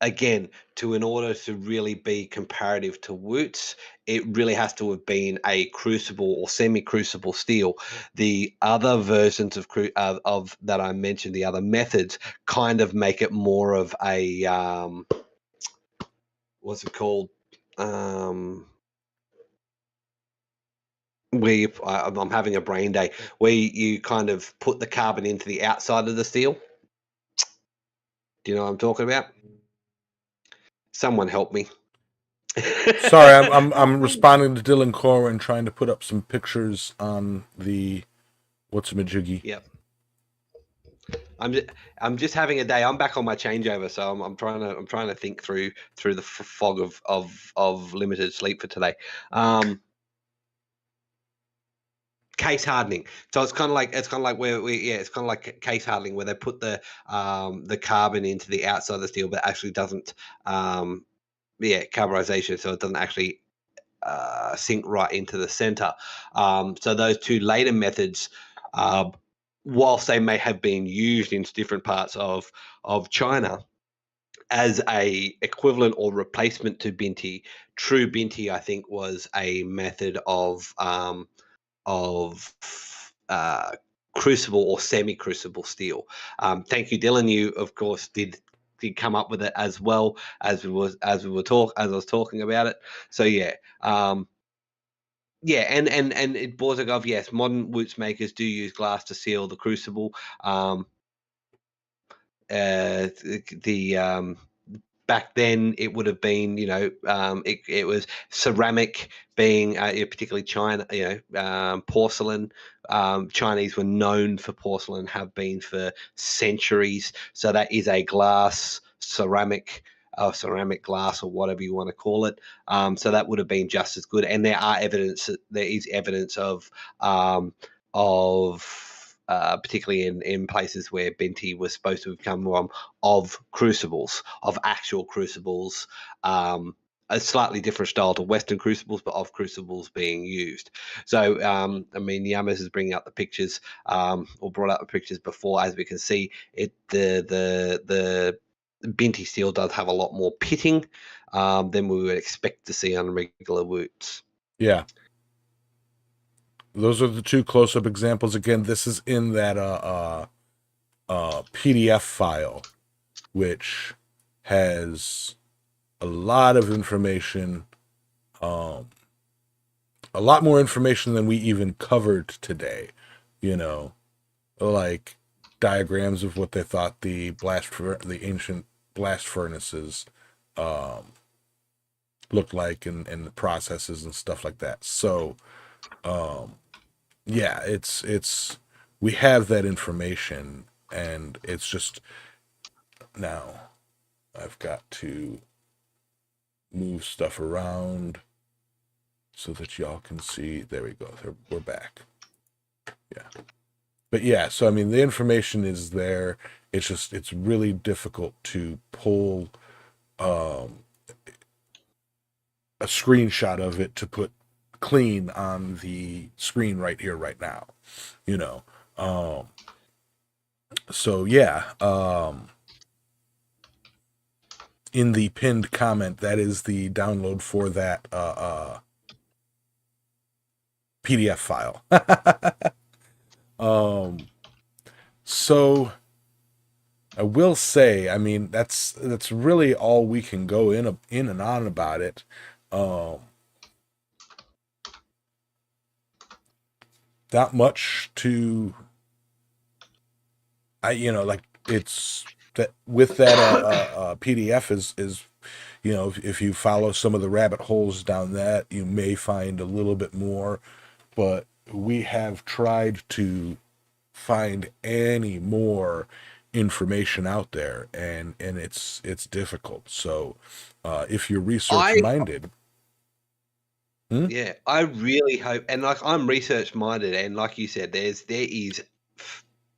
Speaker 3: again, in order to really be comparative to Wootz, it really has to have been a crucible or semi-crucible steel. The other versions of that I mentioned, the other methods, kind of make it more of a what's it called? I'm having a brain day, where you kind of put the carbon into the outside of the steel. Do you know what I'm talking about? Someone help me.
Speaker 1: Sorry, I'm responding to Dylan Corwin, trying to put up some pictures on the what's a majiggy.
Speaker 3: Yep. I'm just having a day. I'm back on my changeover, so I'm trying to think through the fog of limited sleep for today. Case hardening. So it's kind of like it's kind of like case hardening, where they put the carbon into the outside of the steel, but actually doesn't carburization, so it doesn't actually sink right into the center. So those two later methods, whilst they may have been used in different parts of China as a equivalent or replacement to binti, true binti, I think, was a method of crucible or semi-crucible steel. Thank you, Dylan. You, of course, did come up with it as well as I was talking about it. So yeah. Yeah, and it Borzagov, yes, modern Wootz makers do use glass to seal the crucible. Back then it would have been, it was ceramic, being particularly China, porcelain. Chinese were known for porcelain, have been for centuries. So that is a glass, ceramic glass, or whatever you want to call it. So that would have been just as good. And there is evidence of particularly in places where binti was supposed to have come from, of crucibles, of actual crucibles, a slightly different style to Western crucibles, but of crucibles being used. So, I mean, Yamas is bringing up the pictures, or brought up the pictures before. As we can see, the binti steel does have a lot more pitting than we would expect to see on regular Wootz.
Speaker 1: Yeah. Those are the two close-up examples. Again, this is in that PDF file, which has a lot of information, a lot more information than we even covered today. Like diagrams of what they thought the ancient blast furnaces looked like, and the processes and stuff like that. So, yeah, it's we have that information, and it's just now I've got to move stuff around so that y'all can see. There we go. We're back. Yeah. But yeah, so I mean, the information is there. It's really difficult to pull a screenshot of it to put clean on the screen right here, right now. So yeah, in the pinned comment, that is the download for that PDF file. So I will say, I mean, that's really all we can go in and on about it. Not much to, like, it's that with that PDF is if you follow some of the rabbit holes down that, you may find a little bit more, but we have tried to find any more information out there, and it's difficult. So if you're research minded,
Speaker 3: yeah, I really hope, and like, I'm research minded, and like you said, there is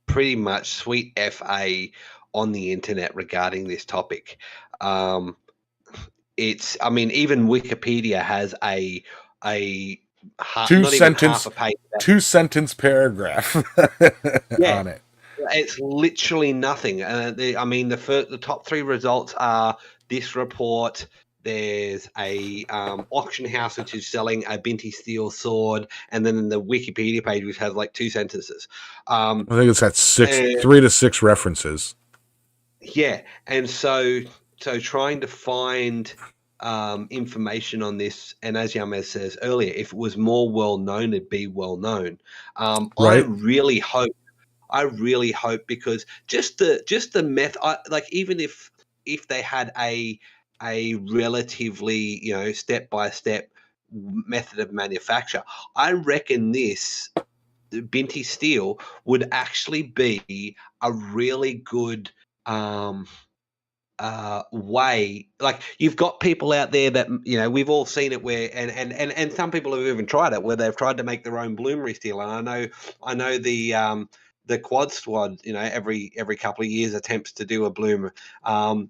Speaker 3: pretty much sweet FA on the internet regarding this topic. It's, I mean, even Wikipedia has a
Speaker 1: two sentence paragraph on it.
Speaker 3: Yeah, It's literally nothing. The top three results are this report. There's a auction house which is selling a Binti steel sword, and then the Wikipedia page which has like 2 sentences.
Speaker 1: I think it's got 3 to 6 references.
Speaker 3: Yeah, and so trying to find information on this, and as Yamez says earlier, if it was more well known, it'd be well known.
Speaker 1: Right.
Speaker 3: I really hope because just the method, like even if they had a relatively step by step method of manufacture, I reckon this Binti steel would actually be a really good way. Like you've got people out there that we've all seen it where and some people have even tried it where they've tried to make their own bloomery steel. And I know the quad squad every couple of years attempts to do a bloomer, and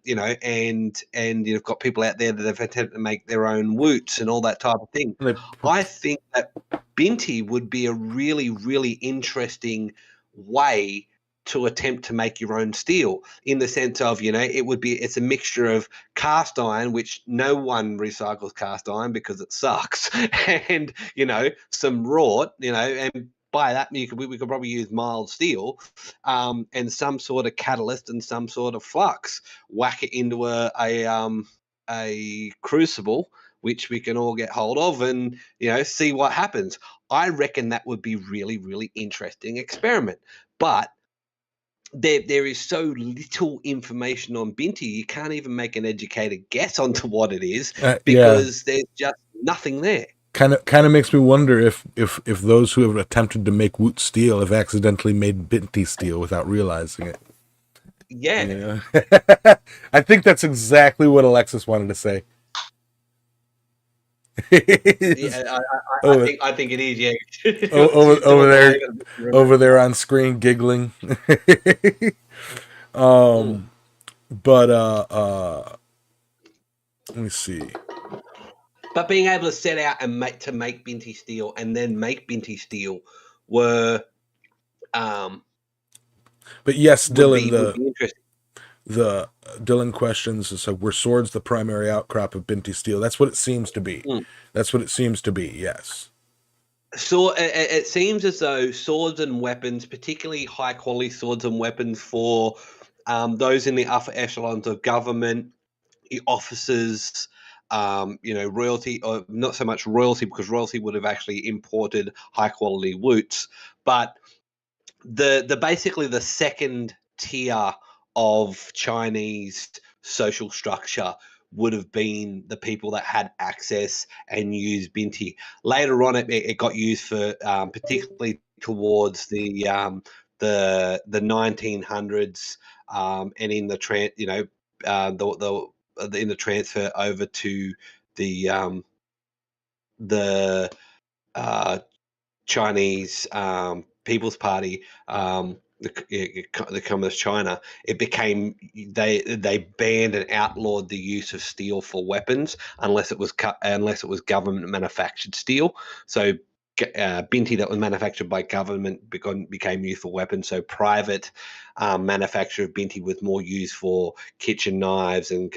Speaker 3: you've got people out there that have attempted to make their own Wootz and all that type of thing. I think that Binti would be a really, really interesting way to attempt to make your own steel, in the sense of it's a mixture of cast iron, which no one recycles cast iron because it sucks, and some wrought, and by that we could probably use mild steel, and some sort of catalyst and some sort of flux, whack it into a crucible which we can all get hold of, and see what happens. I reckon that would be really, really interesting experiment. But there is so little information on Binti, you can't even make an educated guess onto what it is, because there's just nothing there.
Speaker 1: Kind of makes me wonder if those who have attempted to make Wootz steel have accidentally made Binti steel without realizing it.
Speaker 3: Yeah.
Speaker 1: I think that's exactly what Alexis wanted to say.
Speaker 3: I think it is. Yeah.
Speaker 1: over there on screen giggling. But let me see.
Speaker 3: But being able to set out and make Binti steel and then make Binti steel were.
Speaker 1: But yes, Dylan, the Dylan questions, so were swords the primary outcrop of Binti steel? That's what it seems to be. That's what it seems to be. Yes.
Speaker 3: So it seems as though swords and weapons, particularly high quality swords and weapons for those in the upper echelons of government, officers, royalty, or not so much royalty, because royalty would have actually imported high quality Wootz, but the basically the second tier of Chinese social structure would have been the people that had access and used Binti. Later on, it got used for particularly towards the 1900s, and in the in the transfer over to the Chinese People's Party, the Communist China, it became they banned and outlawed the use of steel for weapons unless it was government manufactured steel. So Binti that was manufactured by government became used for weapons. So private manufacture of Binti was more used for kitchen knives and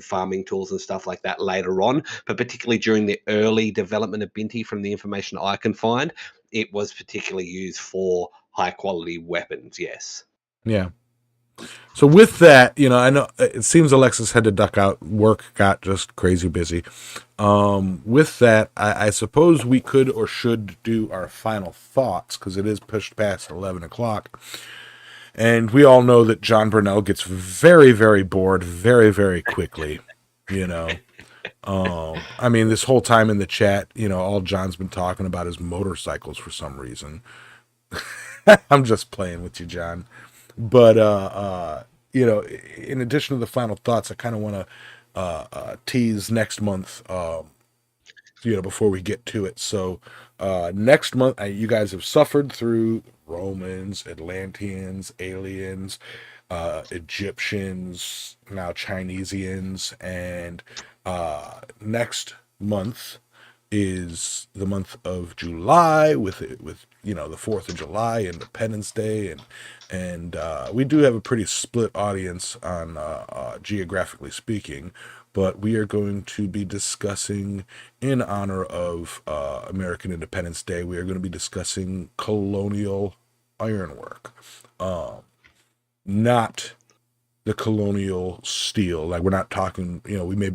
Speaker 3: farming tools and stuff like that later on. But particularly during the early development of Binti, from the information I can find, it was particularly used for high quality weapons. Yes.
Speaker 1: Yeah. So with that, I know it seems Alexis had to duck out. Work got just crazy busy. With that, I suppose we could or should do our final thoughts, because it is pushed past 11 o'clock. And we all know that John Burnell gets very, very bored very, very quickly. I mean, this whole time in the chat, all John's been talking about is motorcycles for some reason. I'm just playing with you, John. But in addition to the final thoughts, I kind of want to tease next month, before we get to it. So next month, you guys have suffered through Romans, Atlanteans, aliens, Egyptians, now Chinesians, and next month is the month of July with the 4th of July, Independence Day, and we do have a pretty split audience on geographically speaking, but we are going to be discussing, in honor of American Independence Day, we are going to be discussing colonial ironwork, not the colonial steel. Like, we're not talking, we may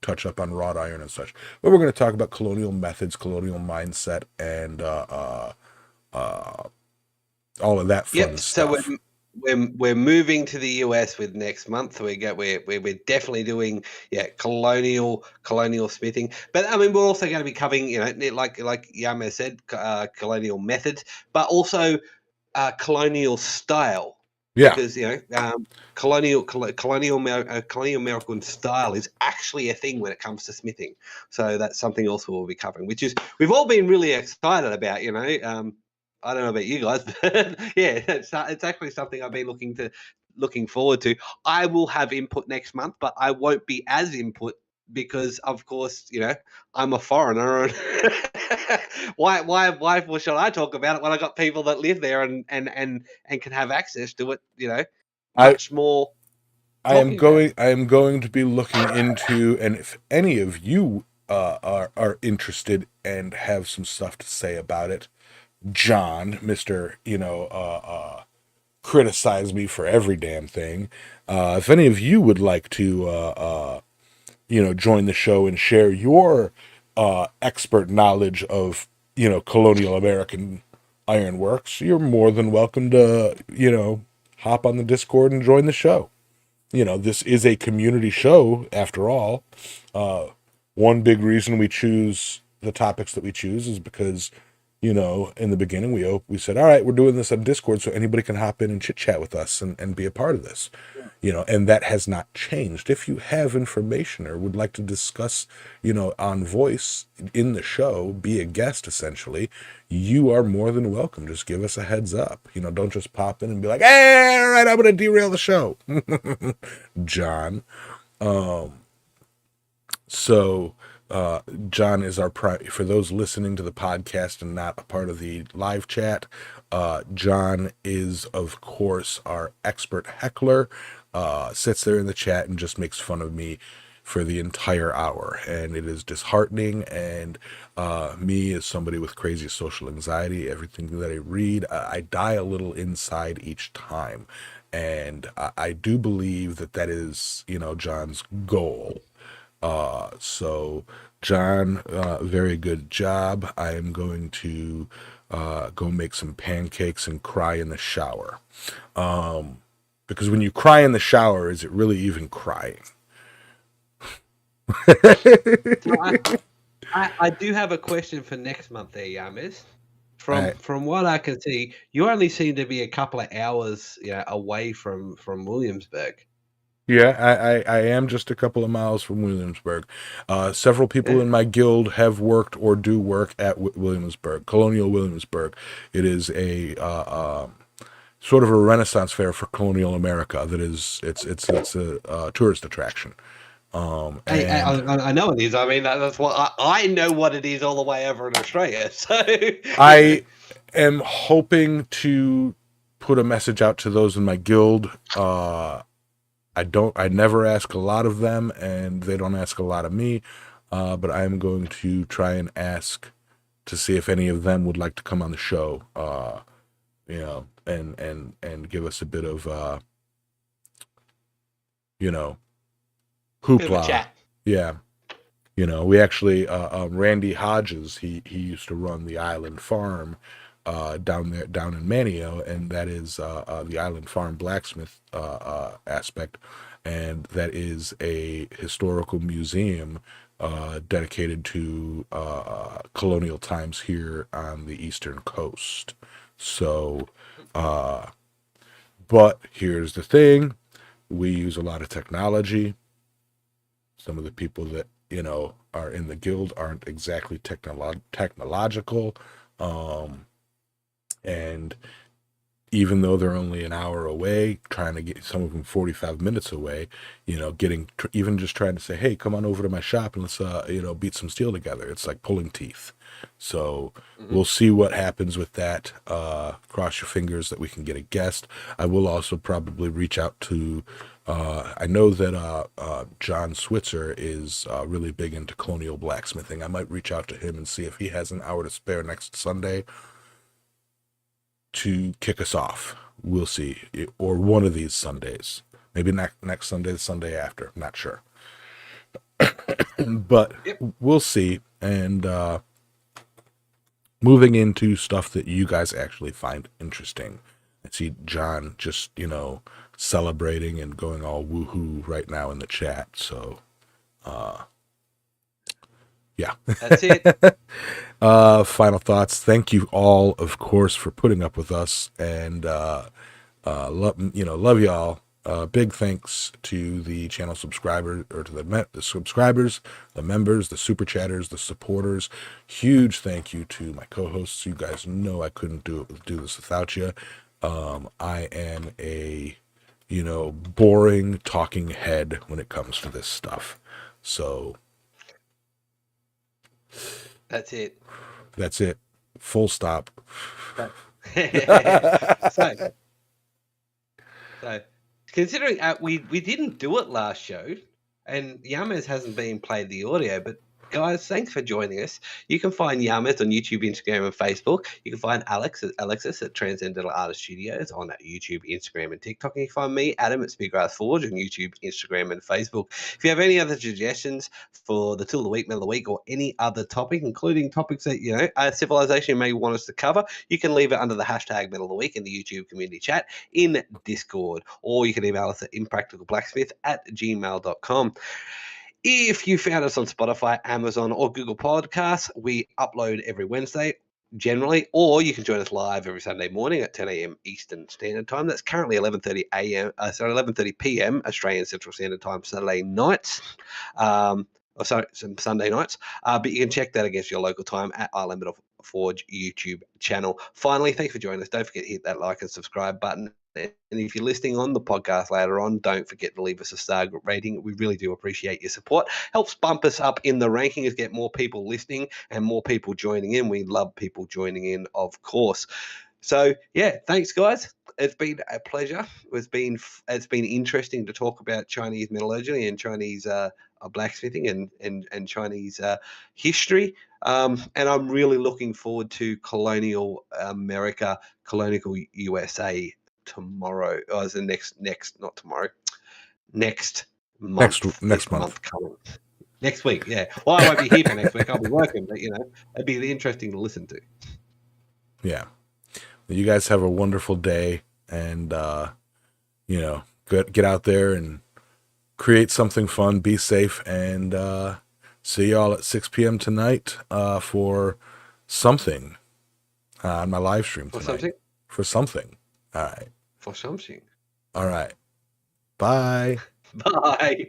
Speaker 1: touch up on wrought iron and such, but we're going to talk about colonial methods, colonial mindset, and all of that fun stuff.
Speaker 3: So we're moving to the US with next month. We're definitely doing colonial smithing, but I mean we're also going to be covering like Yama said, colonial methods, but also colonial style.
Speaker 1: Yeah.
Speaker 3: Because colonial American style is actually a thing when it comes to smithing. So that's something else we'll be covering, which is we've all been really excited about. I don't know about you guys, but yeah, it's actually something I've been looking forward to. I will have input next month, but I won't be as input because, of course, I'm a foreigner. And why should I talk about it when I got people that live there and can have access to it? Much more.
Speaker 1: I am going to be looking into, and if any of you are interested and have some stuff to say about it, John, Mr. Criticize me for every damn thing. If any of you would like to join the show and share your expert knowledge of colonial American ironworks, you're more than welcome to hop on the Discord and join the show. This is a community show after all. One big reason we choose the topics that we choose is because in the beginning we said, all right, we're doing this on Discord so anybody can hop in and chit chat with us and be a part of this. And that has not changed. If you have information or would like to discuss, on voice in the show, be a guest essentially, you are more than welcome. Just give us a heads up. Don't just pop in and be like, hey, all right, I'm going to derail the show. John. So John is our for those listening to the podcast and not a part of the live chat. John is, of course, our expert heckler. Sits there in the chat and just makes fun of me for the entire hour, and it is disheartening. And me, as somebody with crazy social anxiety, everything that I read, I die a little inside each time, and I do believe that is John's goal. So John, very good job. I am going to go make some pancakes and cry in the shower. Because when you cry in the shower, is it really even crying?
Speaker 3: I do have a question for next month there, Yamis.
Speaker 1: Right.
Speaker 3: From what I can see, you only seem to be a couple of hours away from Williamsburg.
Speaker 1: Yeah, I am just a couple of miles from Williamsburg. Several people in my guild have worked or do work at Williamsburg, Colonial Williamsburg. It is a sort of a Renaissance fair for colonial America. That is, it's a tourist attraction.
Speaker 3: I know it is. I mean, that's what I know what it is all the way over in Australia. So
Speaker 1: I am hoping to put a message out to those in my guild. I never ask a lot of them, and they don't ask a lot of me. But I am going to try and ask to see if any of them would like to come on the show. And give us a bit of hoopla. Yeah. We actually Randy Hodges, he used to run the Island Farm down in Manio, and that is the Island Farm blacksmith aspect, and that is a historical museum dedicated to colonial times here on the eastern coast. So but here's the thing, we use a lot of technology. Some of the people that are in the guild aren't exactly technological, and even though they're only an hour away, trying to get some of them 45 minutes away, even just trying to say, hey, come on over to my shop and let's, beat some steel together. It's like pulling teeth. So we'll see what happens with that. Cross your fingers that we can get a guest. I will also probably reach out to, I know that John Switzer is really big into colonial blacksmithing. I might reach out to him and see if he has an hour to spare next Sunday to kick us off. We'll see. Or one of these Sundays. Maybe next Sunday, the Sunday after. I'm not sure. But we'll see. And moving into stuff that you guys actually find interesting. I see John just, celebrating and going all woohoo right now in the chat. So, yeah.
Speaker 3: That's it.
Speaker 1: Final thoughts. Thank you all, of course, for putting up with us, and love y'all. Big thanks to the channel subscribers, or to the subscribers, the members, the super chatters, the supporters. Huge thank you to my co-hosts. You guys know I couldn't do this without you. I am a boring talking head when it comes to this stuff. So
Speaker 3: that's it.
Speaker 1: That's it. Full stop.
Speaker 3: So considering we didn't do it last show, and Yamas hasn't been played the audio, but guys, thanks for joining us. You can find Yamas on YouTube, Instagram, and Facebook. You can find Alexis at Transcendental Artist Studios on YouTube, Instagram, and TikTok. And you can find me, Adam, at Speedgrass Forge on YouTube, Instagram, and Facebook. If you have any other suggestions for the Tool of the Week, Metal of the Week, or any other topic, including topics that civilization may want us to cover, you can leave it under the hashtag Metal of the Week in the YouTube community chat in Discord, or you can email us at impracticalblacksmith@gmail.com. If you found us on Spotify, Amazon, or Google Podcasts, we upload every Wednesday generally, or you can join us live every Sunday morning at 10 a.m. Eastern Standard Time. That's currently 11:30 p.m. Australian Central Standard Time Saturday nights. Some Sunday nights. But you can check that against your local time at Island Metal Forge YouTube channel. Finally, thanks for joining us. Don't forget to hit that like and subscribe button. And if you're listening on the podcast later on, don't forget to leave us a star rating. We really do appreciate your support. Helps bump us up in the rankings, get more people listening and more people joining in. We love people joining in, of course. So, yeah, thanks, guys. It's been a pleasure. It's been interesting to talk about Chinese metallurgy and Chinese blacksmithing and Chinese history. And I'm really looking forward to colonial America, colonial USA tomorrow. Oh, it's the not tomorrow. Next month.
Speaker 1: Next month
Speaker 3: coming. Next week, yeah. Well, I won't be here for next week. I'll be working, but it'd be interesting to listen to.
Speaker 1: Yeah. You guys have a wonderful day, and get out there and create something fun. Be safe, and see y'all at 6 p.m. tonight for something on my live stream tonight. For something. All right.
Speaker 3: For something.
Speaker 1: All right. Bye.
Speaker 3: Bye.